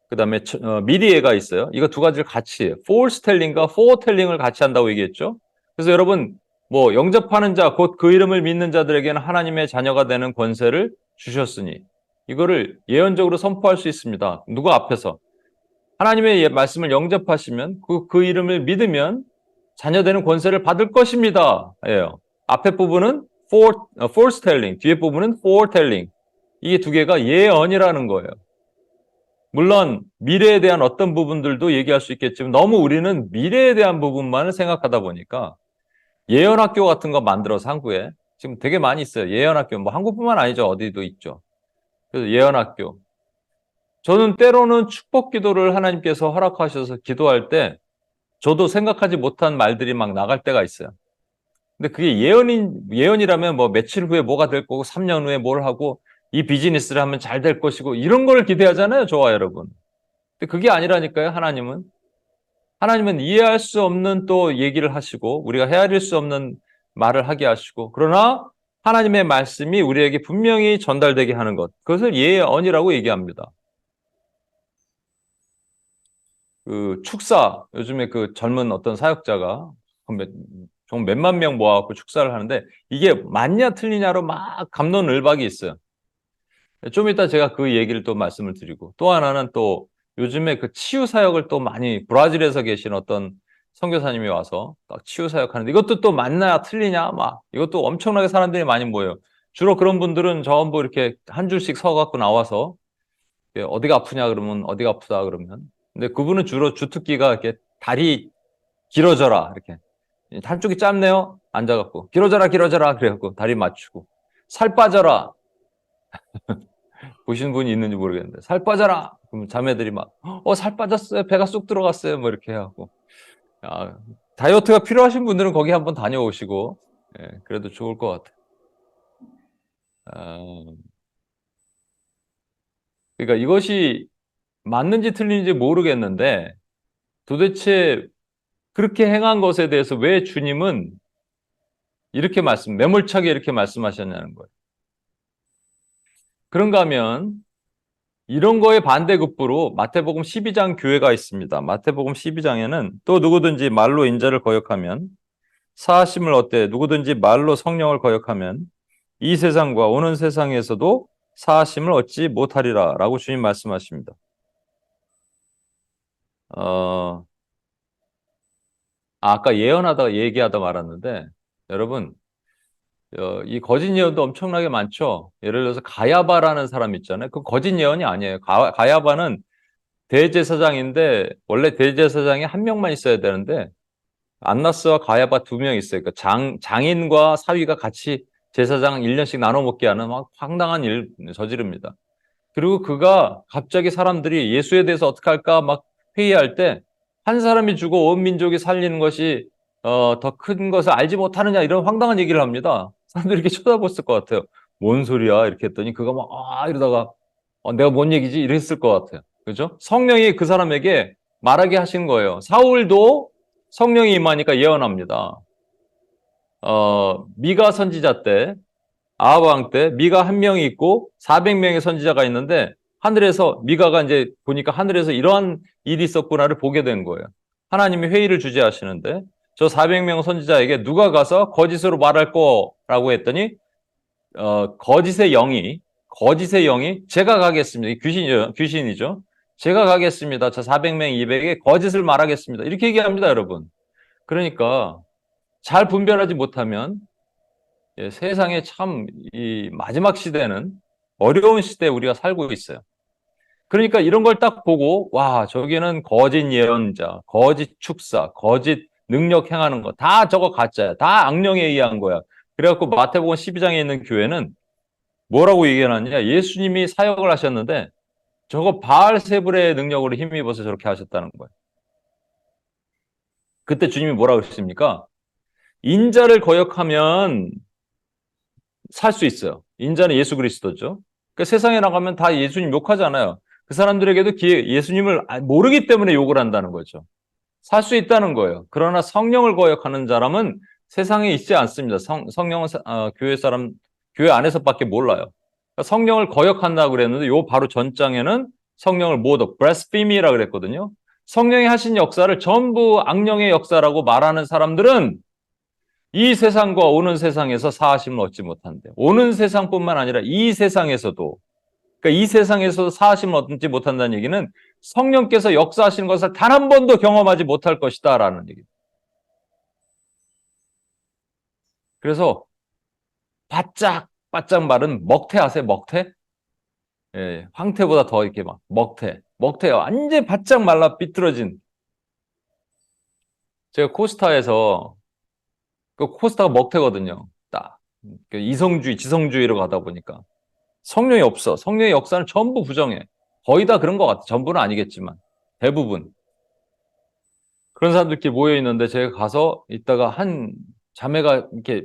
그다음에 미리 예가 있어요. 이거 두 가지를 같이 해요. foretelling foretelling을 같이 한다고 얘기했죠. 그래서 여러분 영접하는 자 곧 그 이름을 믿는 자들에게는 하나님의 자녀가 되는 권세를 주셨으니 이거를 예언적으로 선포할 수 있습니다. 누구 앞에서 하나님의 말씀을 영접하시면 그 이름을 믿으면 자녀 되는 권세를 받을 것입니다. 예요. 앞에 부분은 foretelling, 뒤에 부분은 foretelling. 이게 두 개가 예언이라는 거예요. 물론 미래에 대한 어떤 부분들도 얘기할 수 있겠지만 너무 우리는 미래에 대한 부분만을 생각하다 보니까 예언학교 같은 거 만들어서 한국에 지금 되게 많이 있어요. 예언학교 한국뿐만 아니죠. 어디도 있죠. 그래서 예언학교. 저는 때로는 축복 기도를 하나님께서 허락하셔서 기도할 때 저도 생각하지 못한 말들이 막 나갈 때가 있어요. 근데 그게 예언이라면 며칠 후에 뭐가 될 거고 3년 후에 뭘 하고 이 비즈니스를 하면 잘 될 것이고 이런 걸 기대하잖아요. 저와 여러분. 근데 그게 아니라니까요. 하나님은 이해할 수 없는 또 얘기를 하시고 우리가 헤아릴 수 없는 말을 하게 하시고 그러나 하나님의 말씀이 우리에게 분명히 전달되게 하는 것. 그것을 예언이라고 얘기합니다. 축사 요즘에 젊은 어떤 사역자가 몇만 명 모아갖고 축사를 하는데 이게 맞냐 틀리냐로 막 갑론을박이 있어요. 좀 이따 제가 그 얘기를 또 말씀을 드리고 또 하나는 또 요즘에 치유 사역을 또 많이 브라질에서 계신 어떤 선교사님이 와서 딱 치유 사역하는데 이것도 또 맞냐 틀리냐 막 이것도 엄청나게 사람들이 많이 모여요. 주로 그런 분들은 전부 이렇게 한 줄씩 서갖고 나와서 어디가 아프냐 그러면 어디가 아프다 그러면 근데 그분은 주로 주특기가 이렇게 다리 길어져라 이렇게 한쪽이 짧네요 앉아갖고 길어져라 그래갖고 다리 맞추고 살 빠져라 보신 분이 있는지 모르겠는데 살 빠져라 그럼 자매들이 막 살 빠졌어요 배가 쑥 들어갔어요 이렇게 해갖고 다이어트가 필요하신 분들은 거기 한번 다녀오시고 그래도 좋을 것 같아요. 그러니까 이것이 맞는지 틀린지 모르겠는데 도대체 그렇게 행한 것에 대해서 왜 주님은 매몰차게 이렇게 말씀하셨냐는 거예요. 그런가 하면 이런 거에 반대급부로 마태복음 12장 교회가 있습니다. 마태복음 12장에는 또 누구든지 말로 인자를 거역하면 사하심을 얻되 누구든지 말로 성령을 거역하면 이 세상과 오는 세상에서도 사하심을 얻지 못하리라 라고 주님 말씀하십니다. 아까 얘기하다 말았는데 여러분 이 거짓 예언도 엄청나게 많죠. 예를 들어서 가야바라는 사람 있잖아요. 그 거짓 예언이 아니에요. 가야바는 대제사장인데 원래 대제사장이 한 명만 있어야 되는데 안나스와 가야바 두 명 있어요. 그러니까 장인과 사위가 같이 제사장 1년씩 나눠 먹게 하는 막 황당한 일 저지릅니다. 그리고 그가 갑자기 사람들이 예수에 대해서 어떻게 할까 막 회의할 때 한 사람이 죽어 온 민족이 살리는 것이 더 큰 것을 알지 못하느냐 이런 황당한 얘기를 합니다. 사람들이 이렇게 쳐다봤을 것 같아요. 뭔 소리야 이렇게 했더니 그가 막 이러다가 내가 뭔 얘기지 이랬을 것 같아요. 그죠? 성령이 그 사람에게 말하게 하신 거예요. 사울도 성령이 임하니까 예언합니다. 미가 선지자 때 아합 왕 때 미가 한 명이 있고 400명의 선지자가 있는데 하늘에서 미가가 이제 보니까 하늘에서 이러한 일이 있었구나를 보게 된 거예요. 하나님이 회의를 주재하시는데 저 400명 선지자에게 누가 가서 거짓으로 말할 거라고 했더니 거짓의 영이 제가 가겠습니다. 귀신이죠. 제가 가겠습니다. 저 400명, 200에 거짓을 말하겠습니다. 이렇게 얘기합니다, 여러분. 그러니까 잘 분별하지 못하면 세상에 참 이 마지막 시대는 어려운 시대에 우리가 살고 있어요. 그러니까 이런 걸 딱 보고 와 저기는 거짓 예언자, 거짓 축사, 거짓 능력 행하는 거 다 저거 가짜야. 다 악령에 의한 거야. 그래갖고 마태복음 12장에 있는 교회는 뭐라고 얘기하느냐. 예수님이 사역을 하셨는데 저거 바알세불의 능력으로 힘입어서 저렇게 하셨다는 거예요. 그때 주님이 뭐라고 그러십니까? 인자를 거역하면 살 수 있어요. 인자는 예수 그리스도죠. 그러니까 세상에 나가면 다 예수님 욕하잖아요. 그 사람들에게도 예수님을 모르기 때문에 욕을 한다는 거죠. 살 수 있다는 거예요. 그러나 성령을 거역하는 사람은 세상에 있지 않습니다. 성령은 교회 안에서밖에 몰라요. 그러니까 성령을 거역한다고 그랬는데 요 바로 전장에는 성령을 blasphemy라고 그랬거든요. 성령이 하신 역사를 전부 악령의 역사라고 말하는 사람들은 이 세상과 오는 세상에서 사하심을 얻지 못한대요. 오는 세상뿐만 아니라 이 세상에서도, 그러니까 이 세상에서도 사하심을 얻지 못한다는 얘기는 성령께서 역사하시는 것을 단 한 번도 경험하지 못할 것이다 라는 얘기입니다. 그래서 바짝 마른 먹태 아세요? 먹태? 예, 황태보다 더 이렇게 막 먹태요. 완전 바짝 말라 삐뚤어진. 제가 코스타에서 그 코스타가 먹태거든요. 딱 이성주의, 지성주의로 가다 보니까 성령이 없어. 성령의 역사는 전부 부정해. 거의 다 그런 것 같아. 전부는 아니겠지만 대부분 그런 사람들끼리 모여 있는데 제가 가서 있다가 한 자매가 이렇게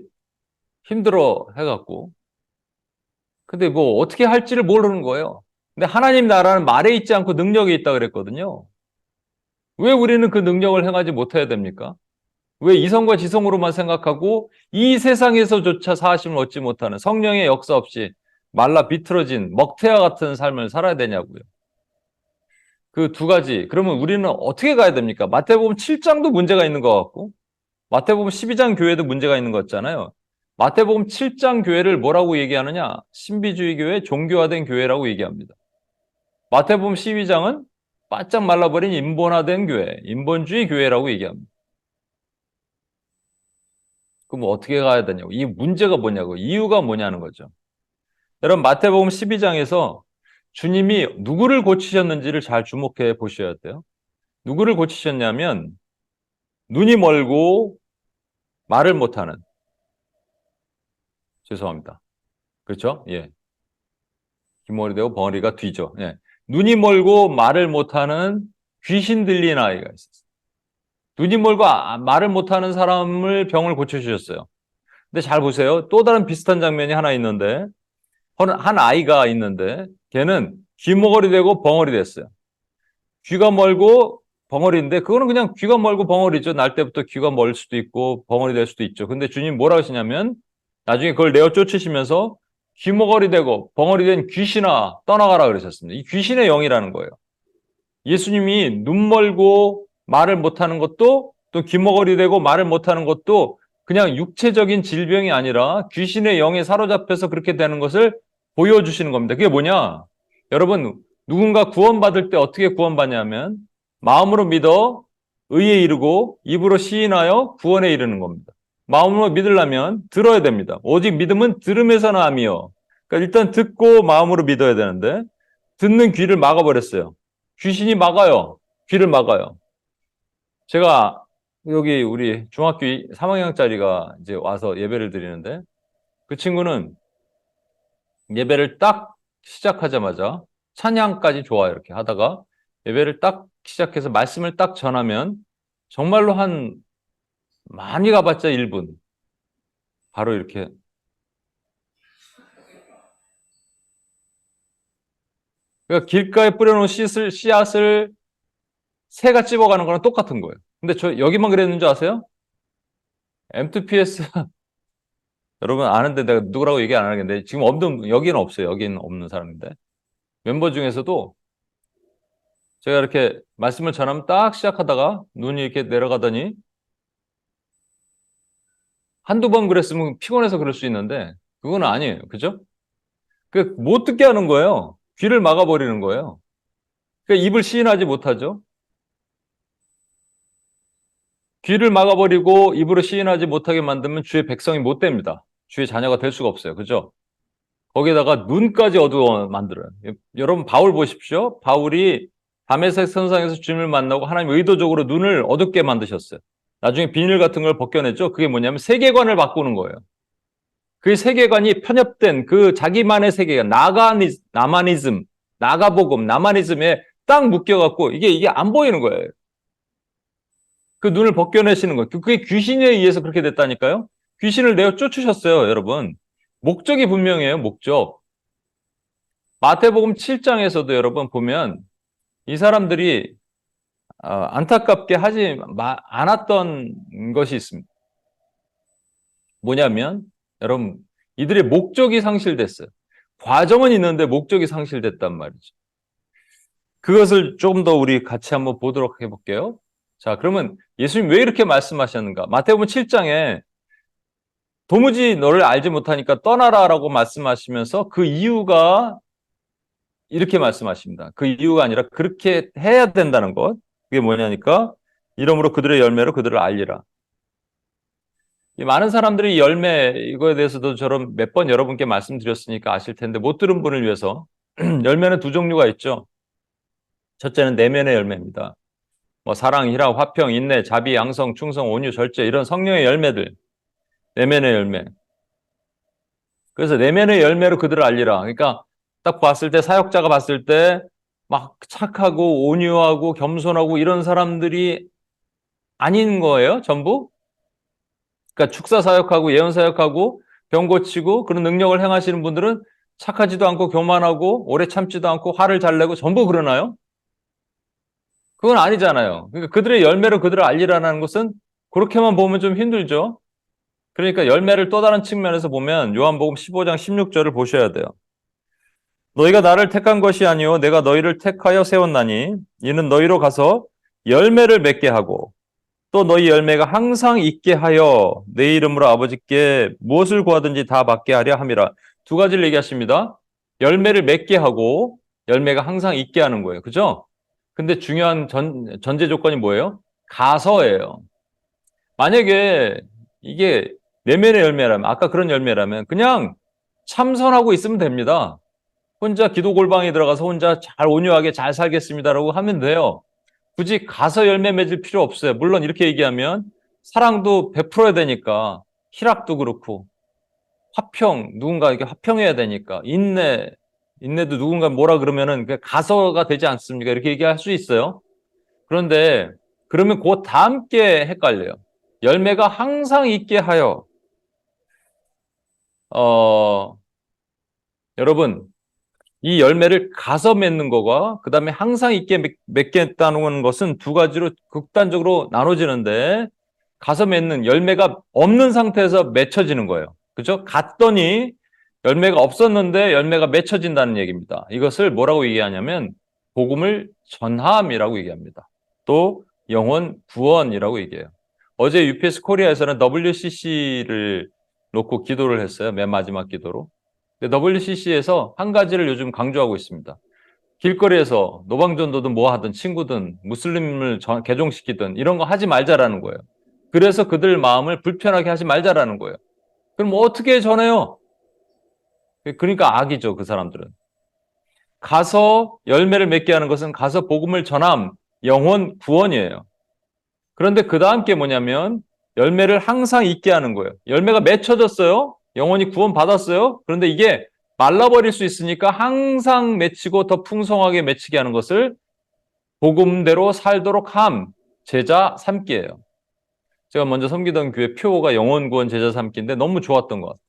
힘들어 해갖고 근데 뭐 어떻게 할지를 모르는 거예요. 근데 하나님 나라는 말에 있지 않고 능력이 있다 그랬거든요. 왜 우리는 그 능력을 행하지 못해야 됩니까? 왜 이성과 지성으로만 생각하고 이 세상에서조차 사하심을 얻지 못하는 성령의 역사 없이 말라 비틀어진 먹태와 같은 삶을 살아야 되냐고요. 그 두 가지. 그러면 우리는 어떻게 가야 됩니까? 마태복음 7장도 문제가 있는 것 같고 마태복음 12장 교회도 문제가 있는 것 같잖아요. 마태복음 7장 교회를 뭐라고 얘기하느냐? 신비주의 교회, 종교화된 교회라고 얘기합니다. 마태복음 12장은 바짝 말라버린 인본화된 교회, 인본주의 교회라고 얘기합니다. 그럼 어떻게 가야 되냐고. 이 문제가 뭐냐고. 이유가 뭐냐는 거죠. 여러분 마태복음 12장에서 주님이 누구를 고치셨는지를 잘 주목해 보셔야 돼요. 누구를 고치셨냐면 눈이 멀고 말을 못하는 죄송합니다. 그렇죠? 예. 귀머리 되고 벙어리가 뒤죠. 예. 눈이 멀고 말을 못하는 귀신 들린 아이가 있었어요. 눈이 멀고 말을 못하는 사람을 병을 고쳐주셨어요. 근데 잘 보세요. 또 다른 비슷한 장면이 하나 있는데 한 아이가 있는데 걔는 귀머거리 되고 벙어리 됐어요. 귀가 멀고 벙어리인데 그거는 그냥 귀가 멀고 벙어리죠. 날 때부터 귀가 멀 수도 있고 벙어리 될 수도 있죠. 근데 주님 뭐라 하시냐면 나중에 그걸 내어 쫓으시면서 귀머거리 되고 벙어리 된 귀신아 떠나가라 그러셨습니다. 이 귀신의 영이라는 거예요. 예수님이 눈 멀고 말을 못하는 것도 또 귀머거리 되고 말을 못하는 것도 그냥 육체적인 질병이 아니라 귀신의 영에 사로잡혀서 그렇게 되는 것을 보여주시는 겁니다. 그게 뭐냐? 여러분 누군가 구원받을 때 어떻게 구원받냐면 마음으로 믿어 의에 이르고 입으로 시인하여 구원에 이르는 겁니다. 마음으로 믿으려면 들어야 됩니다. 오직 믿음은 들음에서 나음이요. 그러니까 일단 듣고 마음으로 믿어야 되는데 듣는 귀를 막아버렸어요. 귀신이 막아요. 귀를 막아요. 제가 여기 우리 중학교 3학년짜리가 이제 와서 예배를 드리는데 그 친구는 예배를 딱 시작하자마자 찬양까지 좋아요. 이렇게 하다가 예배를 딱 시작해서 말씀을 딱 전하면 정말로 한 많이 가봤자 1분 바로 이렇게 그러니까 길가에 뿌려놓은 씨앗을 새가 찝어가는 거랑 똑같은 거예요. 근데 저 여기만 그랬는 줄 아세요? M2PS 여러분 아는데 내가 누구라고 얘기 안 하겠는데 지금 없는 여기는 없어요. 여기는 없는 사람인데 멤버 중에서도 제가 이렇게 말씀을 전하면 딱 시작하다가 눈이 이렇게 내려가더니 한두 번 그랬으면 피곤해서 그럴 수 있는데 그건 아니에요. 그죠? 그 못 듣게 하는 거예요. 귀를 막아버리는 거예요. 그러니까 입을 시인하지 못하죠. 귀를 막아버리고 입으로 시인하지 못하게 만들면 주의 백성이 못 됩니다. 주의 자녀가 될 수가 없어요. 그죠? 거기다가 눈까지 어두워 만들어요. 여러분 바울 보십시오. 바울이 다메섹 선상에서 주님을 만나고 하나님 의도적으로 눈을 어둡게 만드셨어요. 나중에 비닐 같은 걸 벗겨냈죠. 그게 뭐냐면 세계관을 바꾸는 거예요. 그 세계관이 편협된 그 자기만의 세계관, 나마니즘, 나가복음, 나마니즘에 딱 묶여갖고 이게 안 보이는 거예요. 그 눈을 벗겨내시는 거예요. 그게 귀신에 의해서 그렇게 됐다니까요. 귀신을 내어 쫓으셨어요, 여러분. 목적이 분명해요, 목적. 마태복음 7장에서도 여러분 보면 이 사람들이 안타깝게 하지 않았던 것이 있습니다. 뭐냐면 여러분 이들의 목적이 상실됐어요. 과정은 있는데 목적이 상실됐단 말이죠. 그것을 조금 더 우리 같이 한번 보도록 해볼게요. 자, 그러면 예수님 왜 이렇게 말씀하셨는가? 마태복음 7장에 도무지 너를 알지 못하니까 떠나라라고 말씀하시면서 그 이유가 이렇게 말씀하십니다. 그 이유가 아니라 그렇게 해야 된다는 것. 그게 뭐냐니까 이러므로 그들의 열매로 그들을 알리라. 많은 사람들이 열매 이거에 대해서도 저런 몇 번 여러분께 말씀드렸으니까 아실 텐데 못 들은 분을 위해서 열매는 두 종류가 있죠. 첫째는 내면의 열매입니다. 뭐 사랑, 희락, 화평, 인내, 자비, 양성, 충성, 온유, 절제 이런 성령의 열매들. 내면의 열매. 그래서 내면의 열매로 그들을 알리라. 그러니까 딱 봤을 때 사역자가 봤을 때 막 착하고 온유하고 겸손하고 이런 사람들이 아닌 거예요, 전부. 그러니까 축사 사역하고 예언 사역하고 병 고치고 그런 능력을 행하시는 분들은 착하지도 않고 교만하고 오래 참지도 않고 화를 잘 내고 전부 그러나요? 그건 아니잖아요. 그러니까 그들의 열매로 그들을 알리라는 것은 그렇게만 보면 좀 힘들죠. 그러니까 열매를 또 다른 측면에서 보면 요한복음 15장 16절을 보셔야 돼요. 너희가 나를 택한 것이 아니요 내가 너희를 택하여 세웠나니 이는 너희로 가서 열매를 맺게 하고 또 너희 열매가 항상 있게 하여 내 이름으로 아버지께 무엇을 구하든지 다 받게 하려 함이라. 두 가지를 얘기하십니다. 열매를 맺게 하고 열매가 항상 있게 하는 거예요. 그죠? 근데 중요한 전제 조건이 뭐예요? 가서예요. 만약에 이게 내면의 열매라면 아까 그런 열매라면 그냥 참선하고 있으면 됩니다. 혼자 기도 골방에 들어가서 혼자 잘 온유하게 잘 살겠습니다라고 하면 돼요. 굳이 가서 열매 맺을 필요 없어요. 물론 이렇게 얘기하면 사랑도 베풀어야 되니까 희락도 그렇고 화평 누군가 이렇게 화평해야 되니까 인내도 누군가 뭐라 그러면은 가서가 되지 않습니까? 이렇게 얘기할 수 있어요. 그런데 그러면 그 다 함께 헷갈려요. 열매가 항상 있게 하여 여러분 이 열매를 가서 맺는 거가 그 다음에 항상 있게 맺겠다는 것은 두 가지로 극단적으로 나눠지는데 가서 맺는 열매가 없는 상태에서 맺혀지는 거예요. 그죠? 갔더니 열매가 없었는데 열매가 맺혀진다는 얘기입니다. 이것을 뭐라고 얘기하냐면 복음을 전함이라고 얘기합니다. 또 영혼 구원이라고 얘기해요. 어제 UPS 코리아에서는 WCC를 놓고 기도를 했어요. 맨 마지막 기도로. WCC에서 한 가지를 요즘 강조하고 있습니다. 길거리에서 노방전도든 뭐 하든 친구든 무슬림을 개종시키든 이런 거 하지 말자라는 거예요. 그래서 그들 마음을 불편하게 하지 말자라는 거예요. 그럼 뭐 어떻게 전해요? 그러니까 악이죠, 그 사람들은. 가서 열매를 맺게 하는 것은 가서 복음을 전함, 영혼 구원이에요. 그런데 그 다음 게 뭐냐면 열매를 항상 있게 하는 거예요. 열매가 맺혀졌어요. 영혼이 구원 받았어요. 그런데 이게 말라버릴 수 있으니까 항상 맺히고 더 풍성하게 맺히게 하는 것을 복음대로 살도록 함, 제자 삼기예요. 제가 먼저 섬기던 교회 표어가 영혼 구원 제자 삼기인데 너무 좋았던 것 같아요.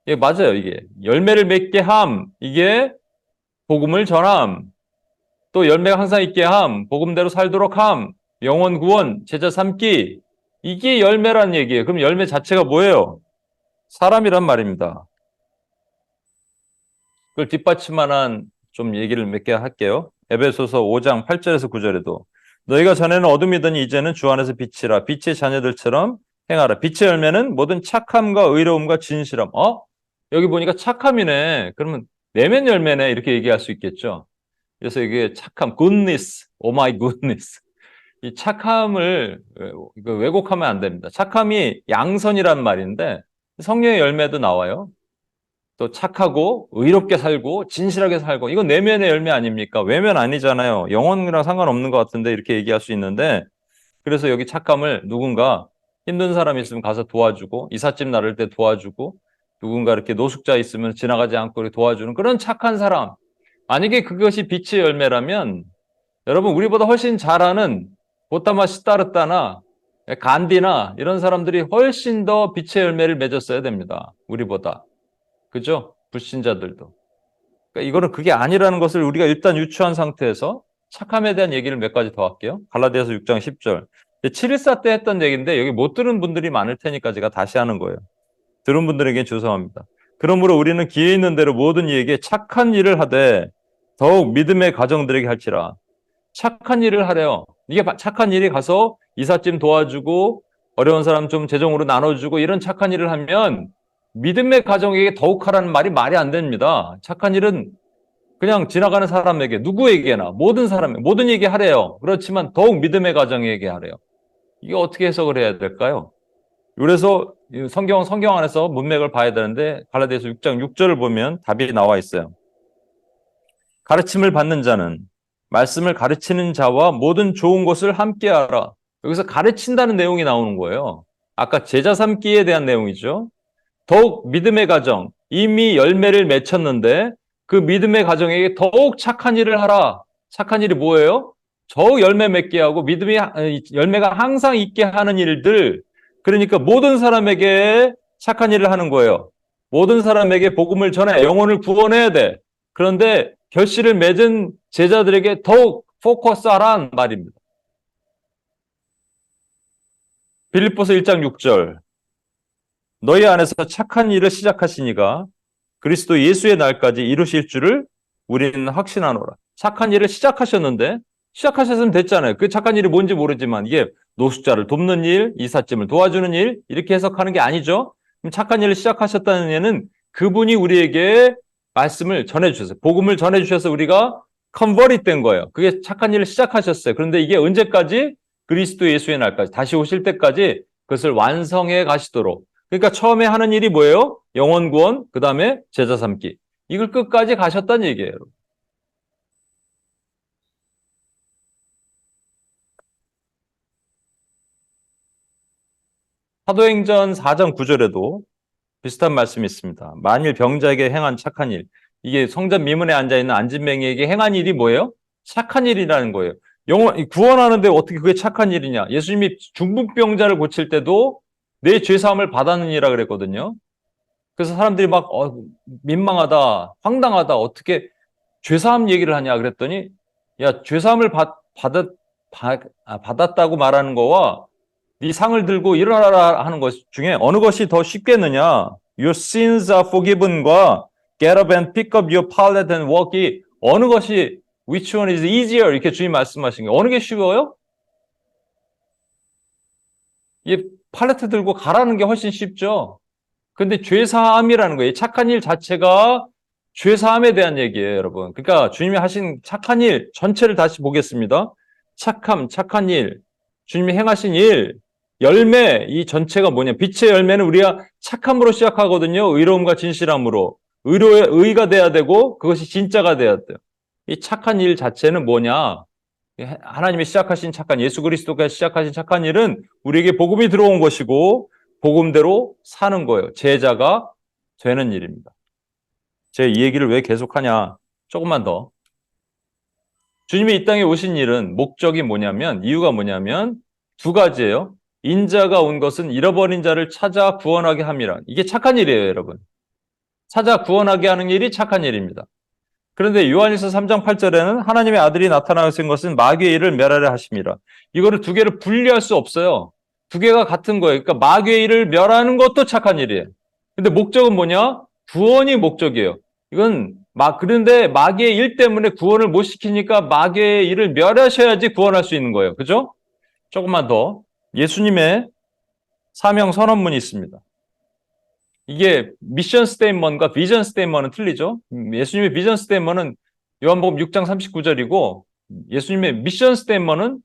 예, 맞아요. 이게 열매를 맺게 함, 이게 복음을 전함, 또 열매가 항상 있게 함, 복음대로 살도록 함, 영혼 구원, 제자 삼기. 이게 열매란 얘기예요. 그럼 열매 자체가 뭐예요? 사람이란 말입니다. 그걸 뒷받침만한 좀 얘기를 몇 개 할게요. 에베소서 5장 8절에서 9절에도 너희가 전에는 어둠이더니 이제는 주 안에서 빛이라 빛의 자녀들처럼 행하라. 빛의 열매는 모든 착함과 의로움과 진실함. 여기 보니까 착함이네. 그러면 내면 열매네. 이렇게 얘기할 수 있겠죠. 그래서 이게 착함, goodness, oh my goodness. 이 착함을 왜곡하면 안 됩니다. 착함이 양선이란 말인데 성령의 열매도 나와요. 또 착하고 의롭게 살고 진실하게 살고 이건 내면의 열매 아닙니까? 외면 아니잖아요. 영혼이랑 상관없는 것 같은데 이렇게 얘기할 수 있는데 그래서 여기 착함을 누군가 힘든 사람이 있으면 가서 도와주고 이삿짐 나를 때 도와주고 누군가 이렇게 노숙자 있으면 지나가지 않고 이렇게 도와주는 그런 착한 사람. 만약에 그것이 빛의 열매라면 여러분 우리보다 훨씬 잘하는 고타마 시타르타나 간디나 이런 사람들이 훨씬 더 빛의 열매를 맺었어야 됩니다. 우리보다. 그죠? 불신자들도. 그러니까 이거는 그게 아니라는 것을 우리가 일단 유추한 상태에서 착함에 대한 얘기를 몇 가지 더 할게요. 갈라디아서 6장 10절. 714 때 했던 얘기인데 여기 못 들은 분들이 많을 테니까 제가 다시 하는 거예요. 들은 분들에게 죄송합니다. 그러므로 우리는 기회 있는 대로 모든 이에게 착한 일을 하되 더욱 믿음의 가정들에게 할지라. 착한 일을 하래요. 이게 착한 일이 가서 이삿짐 도와주고 어려운 사람 좀 재정으로 나눠주고 이런 착한 일을 하면 믿음의 가정에게 더욱 하라는 말이 안 됩니다. 착한 일은 그냥 지나가는 사람에게 누구에게나 모든 사람에게 모든 얘기 하래요. 그렇지만 더욱 믿음의 가정에게 하래요. 이게 어떻게 해석을 해야 될까요? 그래서 성경 안에서 문맥을 봐야 되는데 갈라디아서 6장 6절을 보면 답이 나와 있어요. 가르침을 받는 자는 말씀을 가르치는 자와 모든 좋은 것을 함께하라. 여기서 가르친다는 내용이 나오는 거예요. 아까 제자 삼기에 대한 내용이죠. 더욱 믿음의 가정, 이미 열매를 맺혔는데 그 믿음의 가정에게 더욱 착한 일을 하라. 착한 일이 뭐예요? 더욱 열매 맺게 하고 열매가 항상 있게 하는 일들. 그러니까 모든 사람에게 착한 일을 하는 거예요. 모든 사람에게 복음을 전해 영혼을 구원해야 돼. 그런데 결실을 맺은 제자들에게 더욱 포커스하란 말입니다. 빌립보서 1장 6절. 너희 안에서 착한 일을 시작하시니가 그리스도 예수의 날까지 이루실 줄을 우리는 확신하노라. 착한 일을 시작하셨으면 됐잖아요. 그 착한 일이 뭔지 모르지만 이게 노숙자를 돕는 일, 이삿짐을 도와주는 일 이렇게 해석하는 게 아니죠. 그럼 착한 일을 시작하셨다는 얘는 그분이 우리에게 말씀을 전해주셨어요. 복음을 전해주셔서 우리가 컨버릿 된 거예요. 그게 착한 일을 시작하셨어요. 그런데 이게 언제까지? 그리스도 예수의 날까지 다시 오실 때까지 그것을 완성해 가시도록. 그러니까 처음에 하는 일이 뭐예요? 영혼 구원, 그 다음에 제자 삼기. 이걸 끝까지 가셨다는 얘기예요. 사도행전 4장 9절에도 비슷한 말씀이 있습니다. 만일 병자에게 행한 착한 일, 이게 성전 미문에 앉아있는 안진뱅이에게 행한 일이 뭐예요? 착한 일이라는 거예요. 구원하는데 어떻게 그게 착한 일이냐? 예수님이 중풍병자를 고칠 때도 내 죄사함을 받았느니라 그랬거든요. 그래서 사람들이 막 민망하다, 황당하다, 어떻게 죄사함 얘기를 하냐 그랬더니 야, 죄사함을 받았다고 말하는 거와 네 상을 들고 일어나라 하는 것 중에 어느 것이 더 쉽겠느냐? Your sins are forgiven과 get up and pick up your pallet and walk이 어느 것이 which one is easier? 이렇게 주님 말씀하신 게 어느 게 쉬워요? 이 팔레트 들고 가라는 게 훨씬 쉽죠. 근데 죄사함이라는 거예요. 착한 일 자체가 죄사함에 대한 얘기예요, 여러분. 그러니까 주님이 하신 착한 일 전체를 다시 보겠습니다. 착한 일, 주님이 행하신 일, 열매, 이 전체가 뭐냐? 빛의 열매는 우리가 착함으로 시작하거든요. 의로움과 진실함으로. 의가 돼야 되고 그것이 진짜가 돼야 돼요. 이 착한 일 자체는 뭐냐? 하나님이 시작하신 착한 예수 그리스도가 시작하신 착한 일은 우리에게 복음이 들어온 것이고 복음대로 사는 거예요. 제자가 되는 일입니다. 제가 이 얘기를 왜 계속하냐? 조금만 더. 주님이 이 땅에 오신 일은 목적이 뭐냐면 이유가 뭐냐면 두 가지예요. 인자가 온 것은 잃어버린 자를 찾아 구원하게 함이라. 이게 착한 일이에요, 여러분. 찾아 구원하게 하는 일이 착한 일입니다. 그런데 요한일서 3장 8절에는 하나님의 아들이 나타나신 것은 마귀의 일을 멸하려 하심이라. 이거를 두 개를 분리할 수 없어요. 두 개가 같은 거예요. 그러니까 마귀의 일을 멸하는 것도 착한 일이에요. 근데 목적은 뭐냐? 구원이 목적이에요. 이건 그런데 마귀의 일 때문에 구원을 못 시키니까 마귀의 일을 멸하셔야지 구원할 수 있는 거예요. 그죠? 조금만 더. 예수님의 사명 선언문이 있습니다. 이게 미션 스테인먼과 비전 스테인먼은 틀리죠. 예수님의 비전 스테인먼은 요한복음 6장 39절이고 예수님의 미션 스테인먼은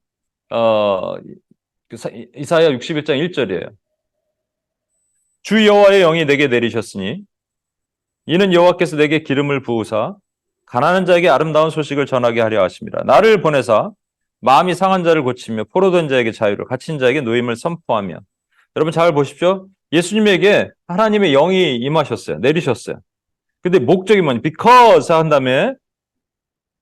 이사야 61장 1절이에요. 주 여호와의 영이 내게 내리셨으니 이는 여호와께서 내게 기름을 부으사 가난한 자에게 아름다운 소식을 전하게 하려 하심이라. 나를 보내사 마음이 상한 자를 고치며 포로된 자에게 자유를, 갇힌 자에게 노임을 선포하며. 여러분 잘 보십시오. 예수님에게 하나님의 영이 임하셨어요. 내리셨어요. 근데 목적이 뭐냐? Because 한 다음에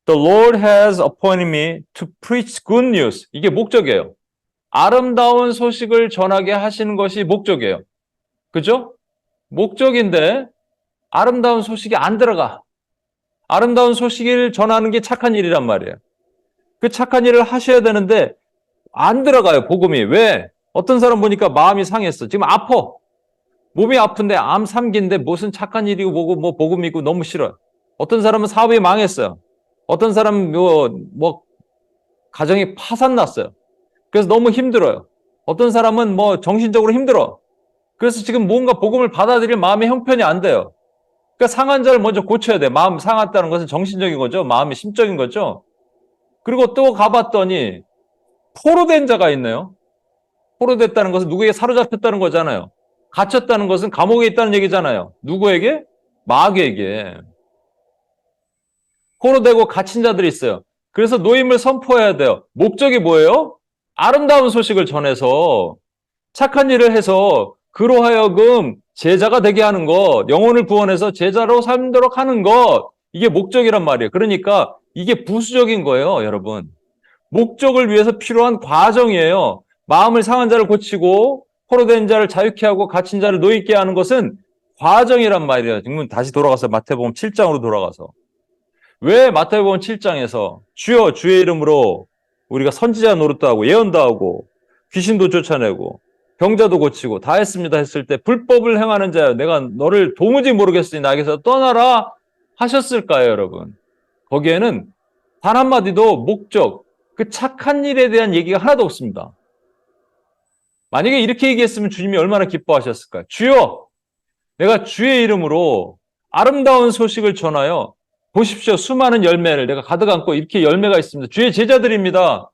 The Lord has appointed me to preach good news. 이게 목적이에요. 아름다운 소식을 전하게 하시는 것이 목적이에요. 그죠? 목적인데 아름다운 소식이 안 들어가. 아름다운 소식을 전하는 게 착한 일이란 말이에요. 그 착한 일을 하셔야 되는데 안 들어가요, 복음이. 왜? 어떤 사람 보니까 마음이 상했어. 지금 아파. 몸이 아픈데 암 3기인데 무슨 착한 일이고 뭐고 뭐 복음이고 너무 싫어요. 어떤 사람은 사업이 망했어요. 어떤 사람은 가정이 파산 났어요. 그래서 너무 힘들어요. 어떤 사람은 정신적으로 힘들어. 그래서 지금 뭔가 복음을 받아들일 마음의 형편이 안 돼요. 그러니까 상한 자를 먼저 고쳐야 돼. 마음 상했다는 것은 정신적인 거죠. 마음이 심적인 거죠. 그리고 또 가봤더니 포로된 자가 있네요. 포로됐다는 것은 누구에게 사로잡혔다는 거잖아요. 갇혔다는 것은 감옥에 있다는 얘기잖아요. 누구에게? 마귀에게. 포로되고 갇힌 자들이 있어요. 그래서 노임을 선포해야 돼요. 목적이 뭐예요? 아름다운 소식을 전해서 착한 일을 해서 그로 하여금 제자가 되게 하는 것, 영혼을 구원해서 제자로 살도록 하는 것, 이게 목적이란 말이에요. 그러니까 이게 부수적인 거예요, 여러분. 목적을 위해서 필요한 과정이에요. 마음을 상한 자를 고치고 포로된 자를 자유케 하고 갇힌 자를 노있게 하는 것은 과정이란 말이에요. 지금 다시 돌아가서 마태복음 7장으로 돌아가서 왜 마태복음 7장에서 주여 주의 이름으로 우리가 선지자 노릇도 하고 예언도 하고 귀신도 쫓아내고 병자도 고치고 다 했습니다 했을 때 불법을 행하는 자여 내가 너를 도무지 모르겠으니 나에게서 떠나라 하셨을까요, 여러분? 거기에는 단 한마디도 목적, 그 착한 일에 대한 얘기가 하나도 없습니다. 만약에 이렇게 얘기했으면 주님이 얼마나 기뻐하셨을까요? 주여, 내가 주의 이름으로 아름다운 소식을 전하여 보십시오. 수많은 열매를 내가 가득 안고 이렇게 열매가 있습니다. 주의 제자들입니다.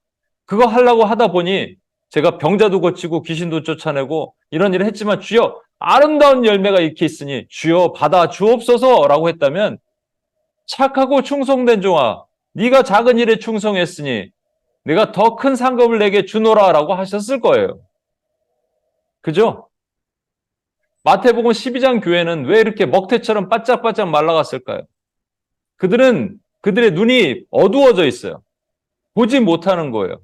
그거 하려고 하다 보니 제가 병자도 고치고 귀신도 쫓아내고 이런 일을 했지만 주여 아름다운 열매가 이렇게 있으니 주여 받아 주옵소서라고 했다면 착하고 충성된 종아 네가 작은 일에 충성했으니 내가 더 큰 상급을 내게 주노라라고 하셨을 거예요. 그죠? 마태복음 12장 교회는 왜 이렇게 먹태처럼 바짝바짝 말라갔을까요? 그들의 눈이 어두워져 있어요. 보지 못하는 거예요.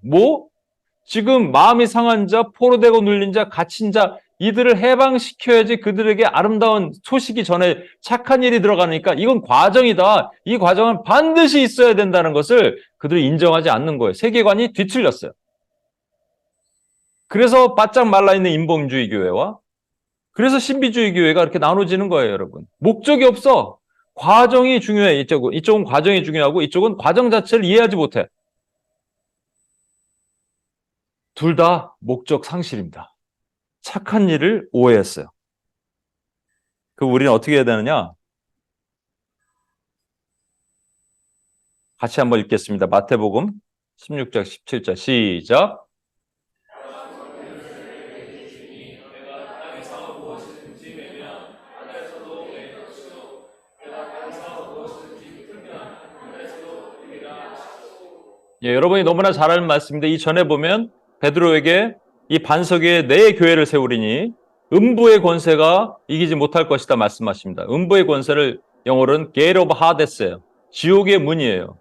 지금 마음이 상한 자, 포로되고 눌린 자, 갇힌 자 이들을 해방시켜야지 그들에게 아름다운 소식이 전에 착한 일이 들어가니까 이건 과정이다. 이 과정은 반드시 있어야 된다는 것을 그들이 인정하지 않는 거예요. 세계관이 뒤틀렸어요. 그래서 바짝 말라있는 인본주의 교회와 그래서 신비주의 교회가 이렇게 나눠지는 거예요, 여러분. 목적이 없어. 과정이 중요해. 이쪽은 과정이 중요하고 이쪽은 과정 자체를 이해하지 못해. 둘 다 목적 상실입니다. 착한 일을 오해했어요. 우리는 어떻게 해야 되느냐? 같이 한번 읽겠습니다. 마태복음 16장 17절 시작. 예, 여러분이 너무나 잘 아는 말씀인데 이 전에 보면 베드로에게 이 반석 위에 내 교회를 세우리니 음부의 권세가 이기지 못할 것이다 말씀하십니다. 음부의 권세를 영어로는 Gate of Hades예요. 지옥의 문이에요.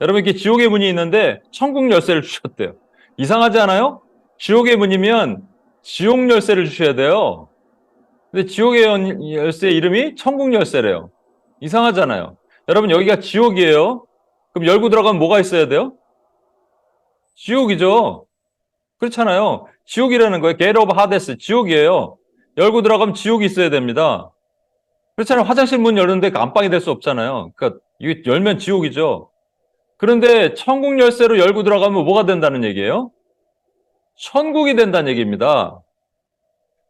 여러분 이렇게 지옥의 문이 있는데 천국 열쇠를 주셨대요. 이상하지 않아요? 지옥의 문이면 지옥 열쇠를 주셔야 돼요. 근데 지옥의 열쇠 이름이 천국 열쇠래요. 이상하잖아요. 여러분 여기가 지옥이에요. 그럼 열고 들어가면 뭐가 있어야 돼요? 지옥이죠. 그렇잖아요. 지옥이라는 거예요. Gate of Hades, 지옥이에요. 열고 들어가면 지옥이 있어야 됩니다. 그렇잖아요. 화장실 문 열는데 안방이 될 수 없잖아요. 그러니까 이게 열면 지옥이죠. 그런데 천국 열쇠로 열고 들어가면 뭐가 된다는 얘기예요? 천국이 된다는 얘기입니다.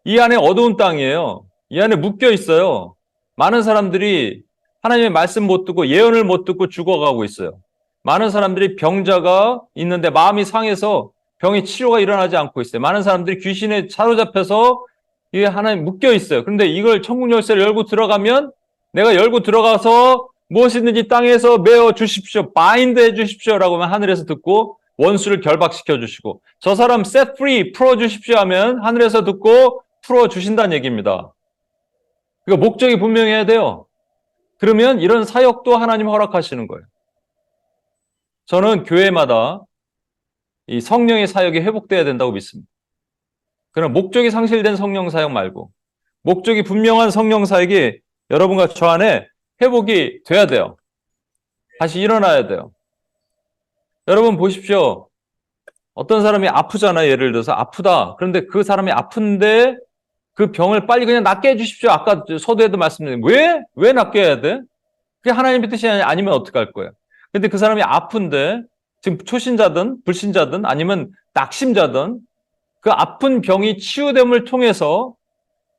이 안에 어두운 땅이에요. 이 안에 묶여 있어요. 많은 사람들이 하나님의 말씀 못 듣고 예언을 못 듣고 죽어가고 있어요. 많은 사람들이 병자가 있는데 마음이 상해서 병의 치료가 일어나지 않고 있어요. 많은 사람들이 귀신에 사로잡혀서 이게 하나님 묶여 있어요. 그런데 이걸 천국 열쇠를 열고 들어가면 내가 열고 들어가서 무엇이든지 땅에서 메어 주십시오. 바인드 해 주십시오라고 하면 하늘에서 듣고 원수를 결박시켜 주시고 저 사람 set free 풀어 주십시오 하면 하늘에서 듣고 풀어 주신다는 얘기입니다. 그러니까 목적이 분명해야 돼요. 그러면 이런 사역도 하나님 허락하시는 거예요. 저는 교회마다 이 성령의 사역이 회복돼야 된다고 믿습니다. 그러나 목적이 상실된 성령 사역 말고 목적이 분명한 성령 사역이 여러분과 저 안에 회복이 돼야 돼요. 다시 일어나야 돼요. 여러분 보십시오. 어떤 사람이 아프잖아요. 예를 들어서 아프다. 그런데 그 사람이 아픈데 그 병을 빨리 그냥 낫게 해주십시오. 아까 서두에도 말씀드린 왜 낫게 해야 돼? 그게 하나님의 뜻이 아니면 어떡할 거예요? 근데 그 사람이 아픈데 지금 초신자든 불신자든 아니면 낙심자든 그 아픈 병이 치유됨을 통해서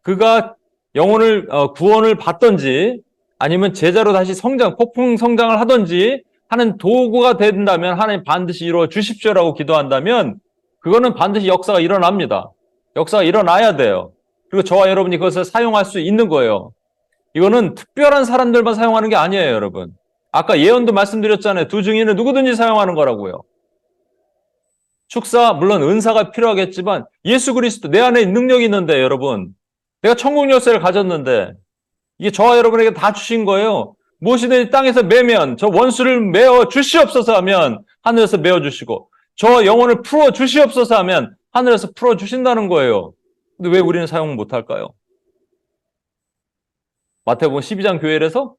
그가 영혼을 구원을 받든지 아니면 제자로 다시 폭풍 성장을 하든지 하는 도구가 된다면 하나님 반드시 이루어 주십시오라고 기도한다면 그거는 반드시 역사가 일어납니다. 역사가 일어나야 돼요. 그리고 저와 여러분이 그것을 사용할 수 있는 거예요. 이거는 특별한 사람들만 사용하는 게 아니에요, 여러분. 아까 예언도 말씀드렸잖아요. 두 증인은 누구든지 사용하는 거라고요. 축사, 물론 은사가 필요하겠지만 예수 그리스도 내 안에 능력이 있는데 여러분. 내가 천국 열쇠를 가졌는데 이게 저와 여러분에게 다 주신 거예요. 무엇이든지 땅에서 매면 저 원수를 메어 주시옵소서 하면 하늘에서 메어 주시고 저 영혼을 풀어 주시옵소서 하면 하늘에서 풀어 주신다는 거예요. 근데 왜 우리는 사용 못 할까요? 마태복음 12장 교회에서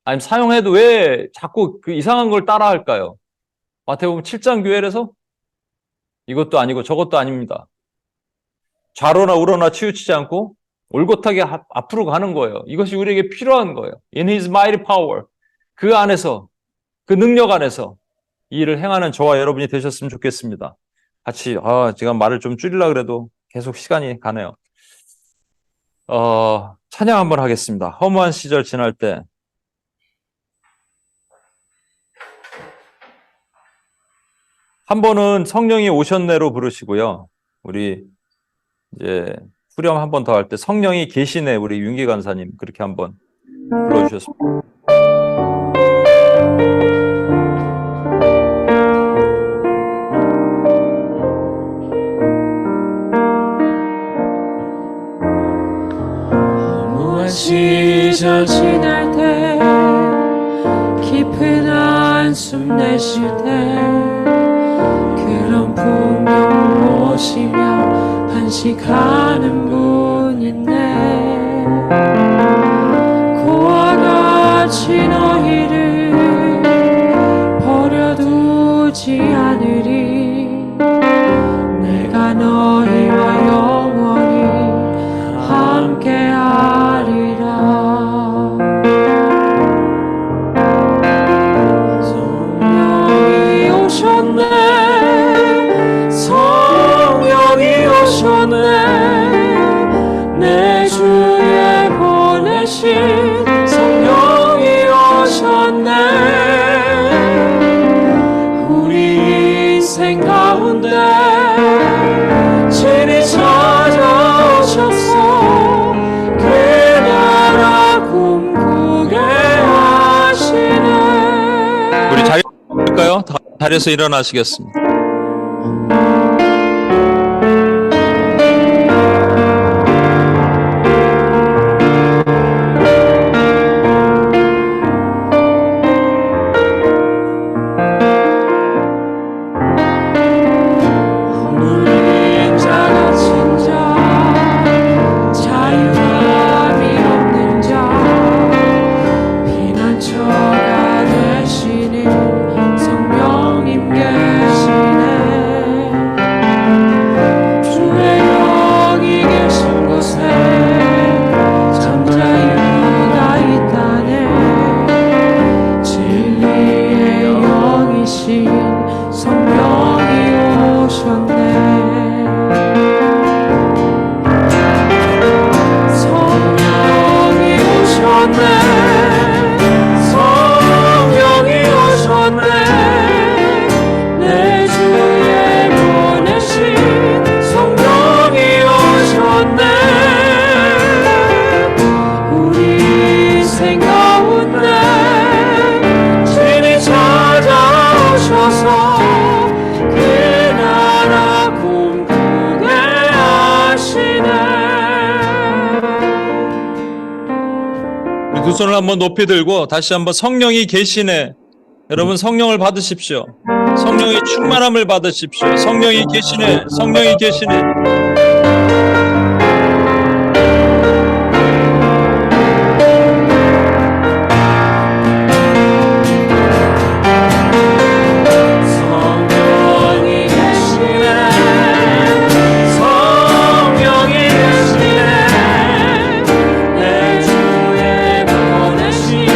아니면 사용해도 왜 자꾸 그 이상한 걸 따라 할까요? 마태복음 7장 교회에서 이것도 아니고 저것도 아닙니다. 좌로나 우로나 치우치지 않고 올곧하게 앞으로 가는 거예요. 이것이 우리에게 필요한 거예요. In His mighty power. 그 안에서, 그 능력 안에서 이 일을 행하는 저와 여러분이 되셨으면 좋겠습니다. 같이, 제가 말을 좀 줄이려고 그래도 계속 시간이 가네요. 찬양 한번 하겠습니다. 허무한 시절 지날 때. 한 번은 성령이 오셨네로 부르시고요. 우리 이제 후렴 한 번 더 할 때 성령이 계시네 우리 윤기 간사님 그렇게 한번 불러주셨습니다. 허무한 시절 지날 때 깊은 한숨 내쉴 때 그런 풍경 보시며 한식하는 분 있네. 고와 같이 너희를 버려두지 않으리. 내가 너희와 영원히 함께하리라. 성령이 오셨네. 내 주에 보내신 성령이 오셨네. 우리 인생 가운데 친히 찾아오셔서 그 나라 꿈꾸게 하시네. 우리 자유 할까요? 자리에서 일어나시겠습니다. 눈물인 자 갇힌 자 자유함이 없는 자 피난처가 되시는 성령님 계시네 주의 영이 계신 곳에 참 자유가 있다네 진리의 영이신 성령이 오셨네 성령이 오셨네 성령이 오셨네 내 주에 보내신 성령이 오셨네 우리 인생 가운데 진이 찾아오셔서 그 나라 꿈꾸게 하시네 우리 두 손을 한번 높이 들고 다시 한번 성령이 계시네. 여러분 성령을 받으십시오. 성령의 충만함을 받으십시오. 성령이 계시네. 성령이 계시네. 성령이 계시네 성령이 계시네 내 주에 보내신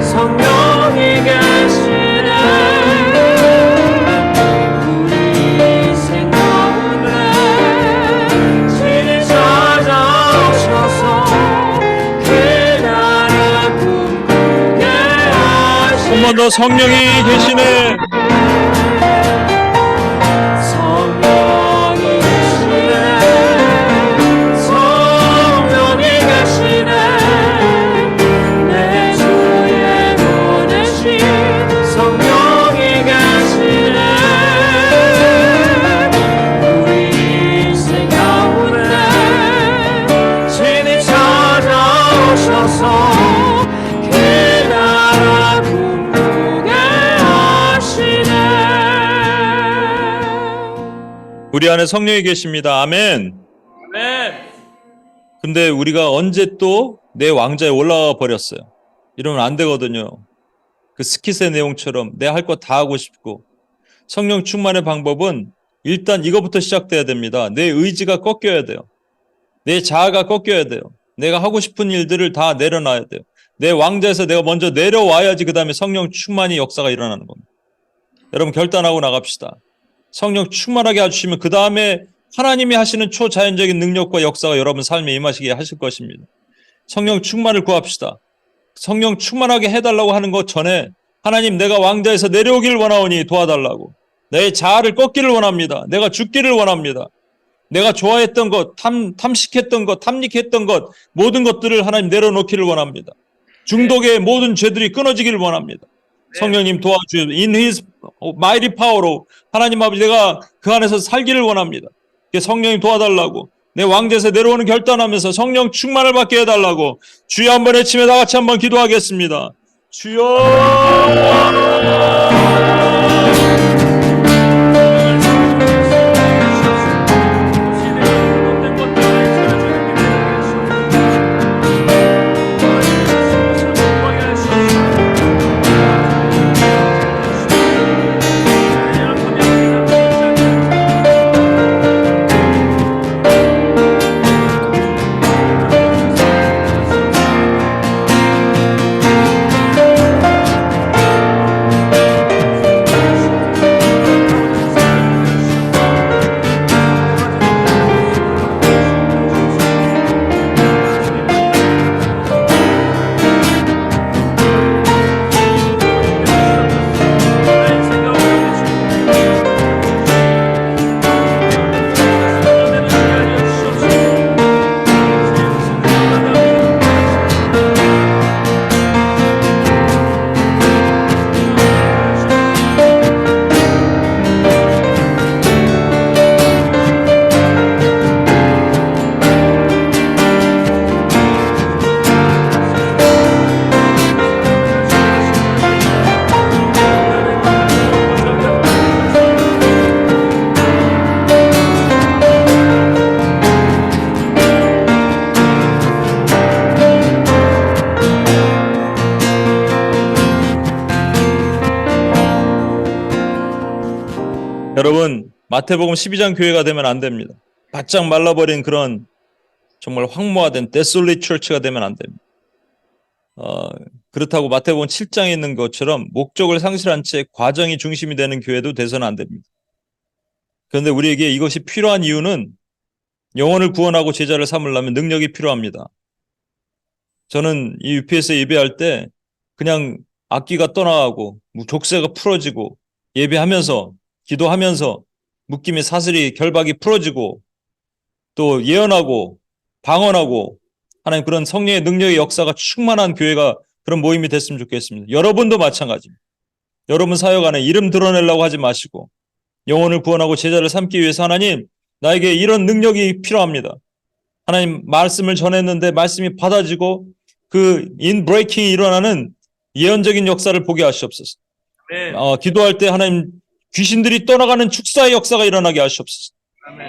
성령이 계시네 우리 인생 가운데 진이 찾아오셔서 그 나라 꿈꾸게 하시네 한 번 더 성령이 계시네. 성령이 계시네 성령이 계시네 내 주에 보내신 성령이 계시네 우리 인생 가운데 진이 찾아오셔서 그 나라 꿈꾸게 하시네 우리 안에 성령이 계십니다. 아멘. 근데 우리가 언제 또 내 왕자에 올라가 버렸어요. 이러면 안 되거든요. 그 스킷의 내용처럼 내 할 거 다 하고 싶고 성령 충만의 방법은 일단 이거부터 시작돼야 됩니다. 내 의지가 꺾여야 돼요. 내 자아가 꺾여야 돼요. 내가 하고 싶은 일들을 다 내려놔야 돼요. 내 왕자에서 내가 먼저 내려와야지 그 다음에 성령 충만히 역사가 일어나는 겁니다. 여러분 결단하고 나갑시다. 성령 충만하게 해주시면 그 다음에 하나님이 하시는 초자연적인 능력과 역사가 여러분 삶에 임하시게 하실 것입니다. 성령 충만을 구합시다. 성령 충만하게 해달라고 하는 것 전에 하나님 내가 왕자에서 내려오기를 원하오니 도와달라고 내 자아를 꺾기를 원합니다. 내가 죽기를 원합니다. 내가 좋아했던 것, 탐식했던 것, 탐닉했던 것 모든 것들을 하나님 내려놓기를 원합니다. 중독의 모든 죄들이 끊어지기를 원합니다. 성령님 도와주셔서 In His mighty power로 하나님 아버지 내가 그 안에서 살기를 원합니다. 성령님 도와달라고 내 왕자에서 내려오는 결단하면서 성령 충만을 받게 해달라고 주여 한번 외치며 다 같이 한번 기도하겠습니다. 주여 마태복음 12장 교회가 되면 안 됩니다. 바짝 말라버린 그런 정말 황무화된 데솔릿 처치가 되면 안 됩니다. 그렇다고 마태복음 7장에 있는 것처럼 목적을 상실한 채 과정이 중심이 되는 교회도 돼서는 안 됩니다. 그런데 우리에게 이것이 필요한 이유는 영혼을 구원하고 제자를 삼으려면 능력이 필요합니다. 저는 이 UPS 예배할 때 그냥 악기가 떠나가고 족쇄가 풀어지고 예배하면서 기도하면서 묶임의 사슬이 결박이 풀어지고 또 예언하고 방언하고 하나님 그런 성령의 능력의 역사가 충만한 교회가 그런 모임이 됐으면 좋겠습니다. 여러분도 마찬가지입니다. 여러분 사역 안에 이름 드러내려고 하지 마시고 영혼을 구원하고 제자를 삼기 위해서 하나님 나에게 이런 능력이 필요합니다. 하나님 말씀을 전했는데 말씀이 받아지고 그 인브레이킹이 일어나는 예언적인 역사를 보게 하시옵소서. 기도할 때 하나님 귀신들이 떠나가는 축사의 역사가 일어나게 하시옵소서.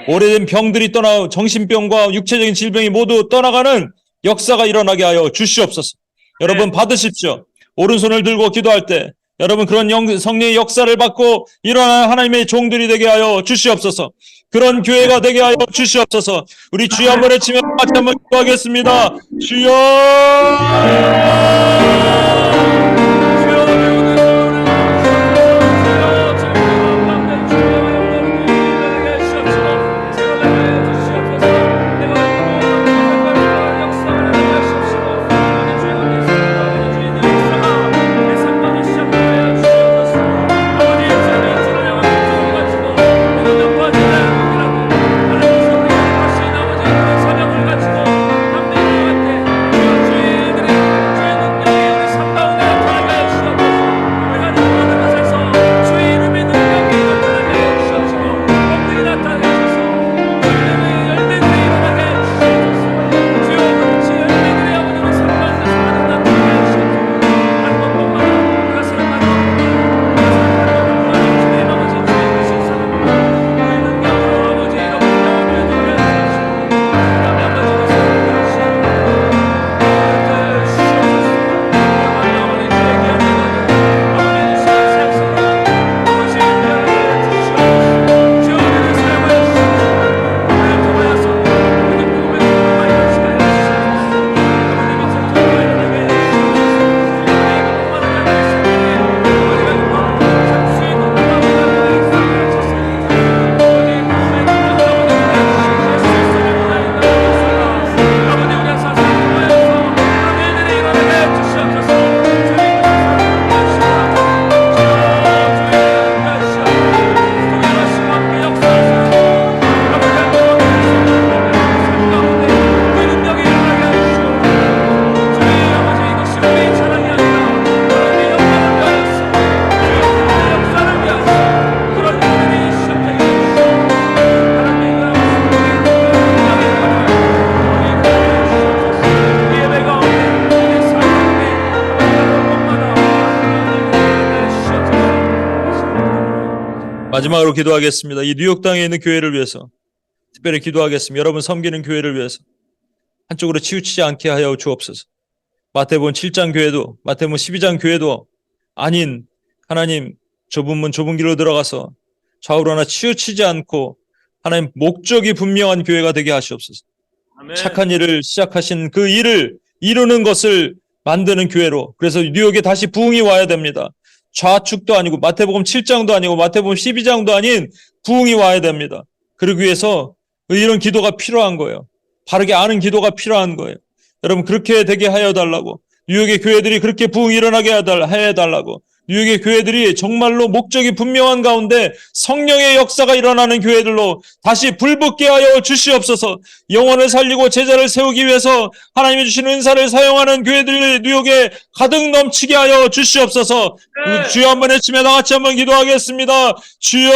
오래된 병들이 정신병과 육체적인 질병이 모두 떠나가는 역사가 일어나게 하여 주시옵소서. 여러분 받으십시오. 오른손을 들고 기도할 때 여러분 그런 성령의 역사를 받고 일어나는 하나님의 종들이 되게 하여 주시옵소서. 그런 교회가 되게 하여 주시옵소서. 우리 주여 한번 외치며 같이 한번 기도하겠습니다. 주여! 마지막으로 기도하겠습니다. 이 뉴욕 땅에 있는 교회를 위해서 특별히 기도하겠습니다. 여러분 섬기는 교회를 위해서 한쪽으로 치우치지 않게 하여 주옵소서. 마태복음 7장 교회도 마태복음 12장 교회도 아닌 하나님 좁은 문 좁은 길로 들어가서 좌우로 하나 치우치지 않고 하나님 목적이 분명한 교회가 되게 하시옵소서. 아멘. 착한 일을 시작하신 그 일을 이루는 것을 만드는 교회로 그래서 뉴욕에 다시 부흥이 와야 됩니다. 좌축도 아니고 마태복음 7장도 아니고 마태복음 12장도 아닌 부흥이 와야 됩니다. 그러기 위해서 이런 기도가 필요한 거예요. 바르게 아는 기도가 필요한 거예요. 여러분 그렇게 되게 하여 달라고 뉴욕의 교회들이 그렇게 부흥이 일어나게 해달라고 뉴욕의 교회들이 정말로 목적이 분명한 가운데 성령의 역사가 일어나는 교회들로 다시 불붙게 하여 주시옵소서. 영혼을 살리고 제자를 세우기 위해서 하나님이 주신 은사를 사용하는 교회들이 뉴욕에 가득 넘치게 하여 주시옵소서. 주여 한번 외치며 나같이 한번 기도하겠습니다. 주여!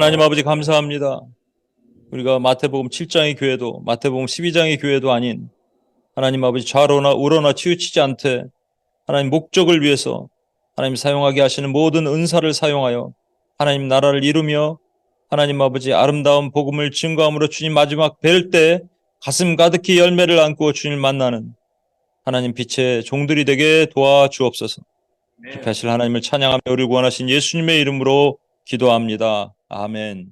하나님 아버지 감사합니다. 우리가 마태복음 7장의 교회도 마태복음 12장의 교회도 아닌 하나님 아버지 좌로나 우로나 치우치지 않되 하나님 목적을 위해서 하나님 사용하게 하시는 모든 은사를 사용하여 하나님 나라를 이루며 하나님 아버지 아름다운 복음을 증거함으로 주님 마지막 뵐 때 가슴 가득히 열매를 안고 주님을 만나는 하나님 빛의 종들이 되게 도와주옵소서. 그렇게 하실 하나님을 찬양하며 우리를 구원하신 예수님의 이름으로 기도합니다. 아멘.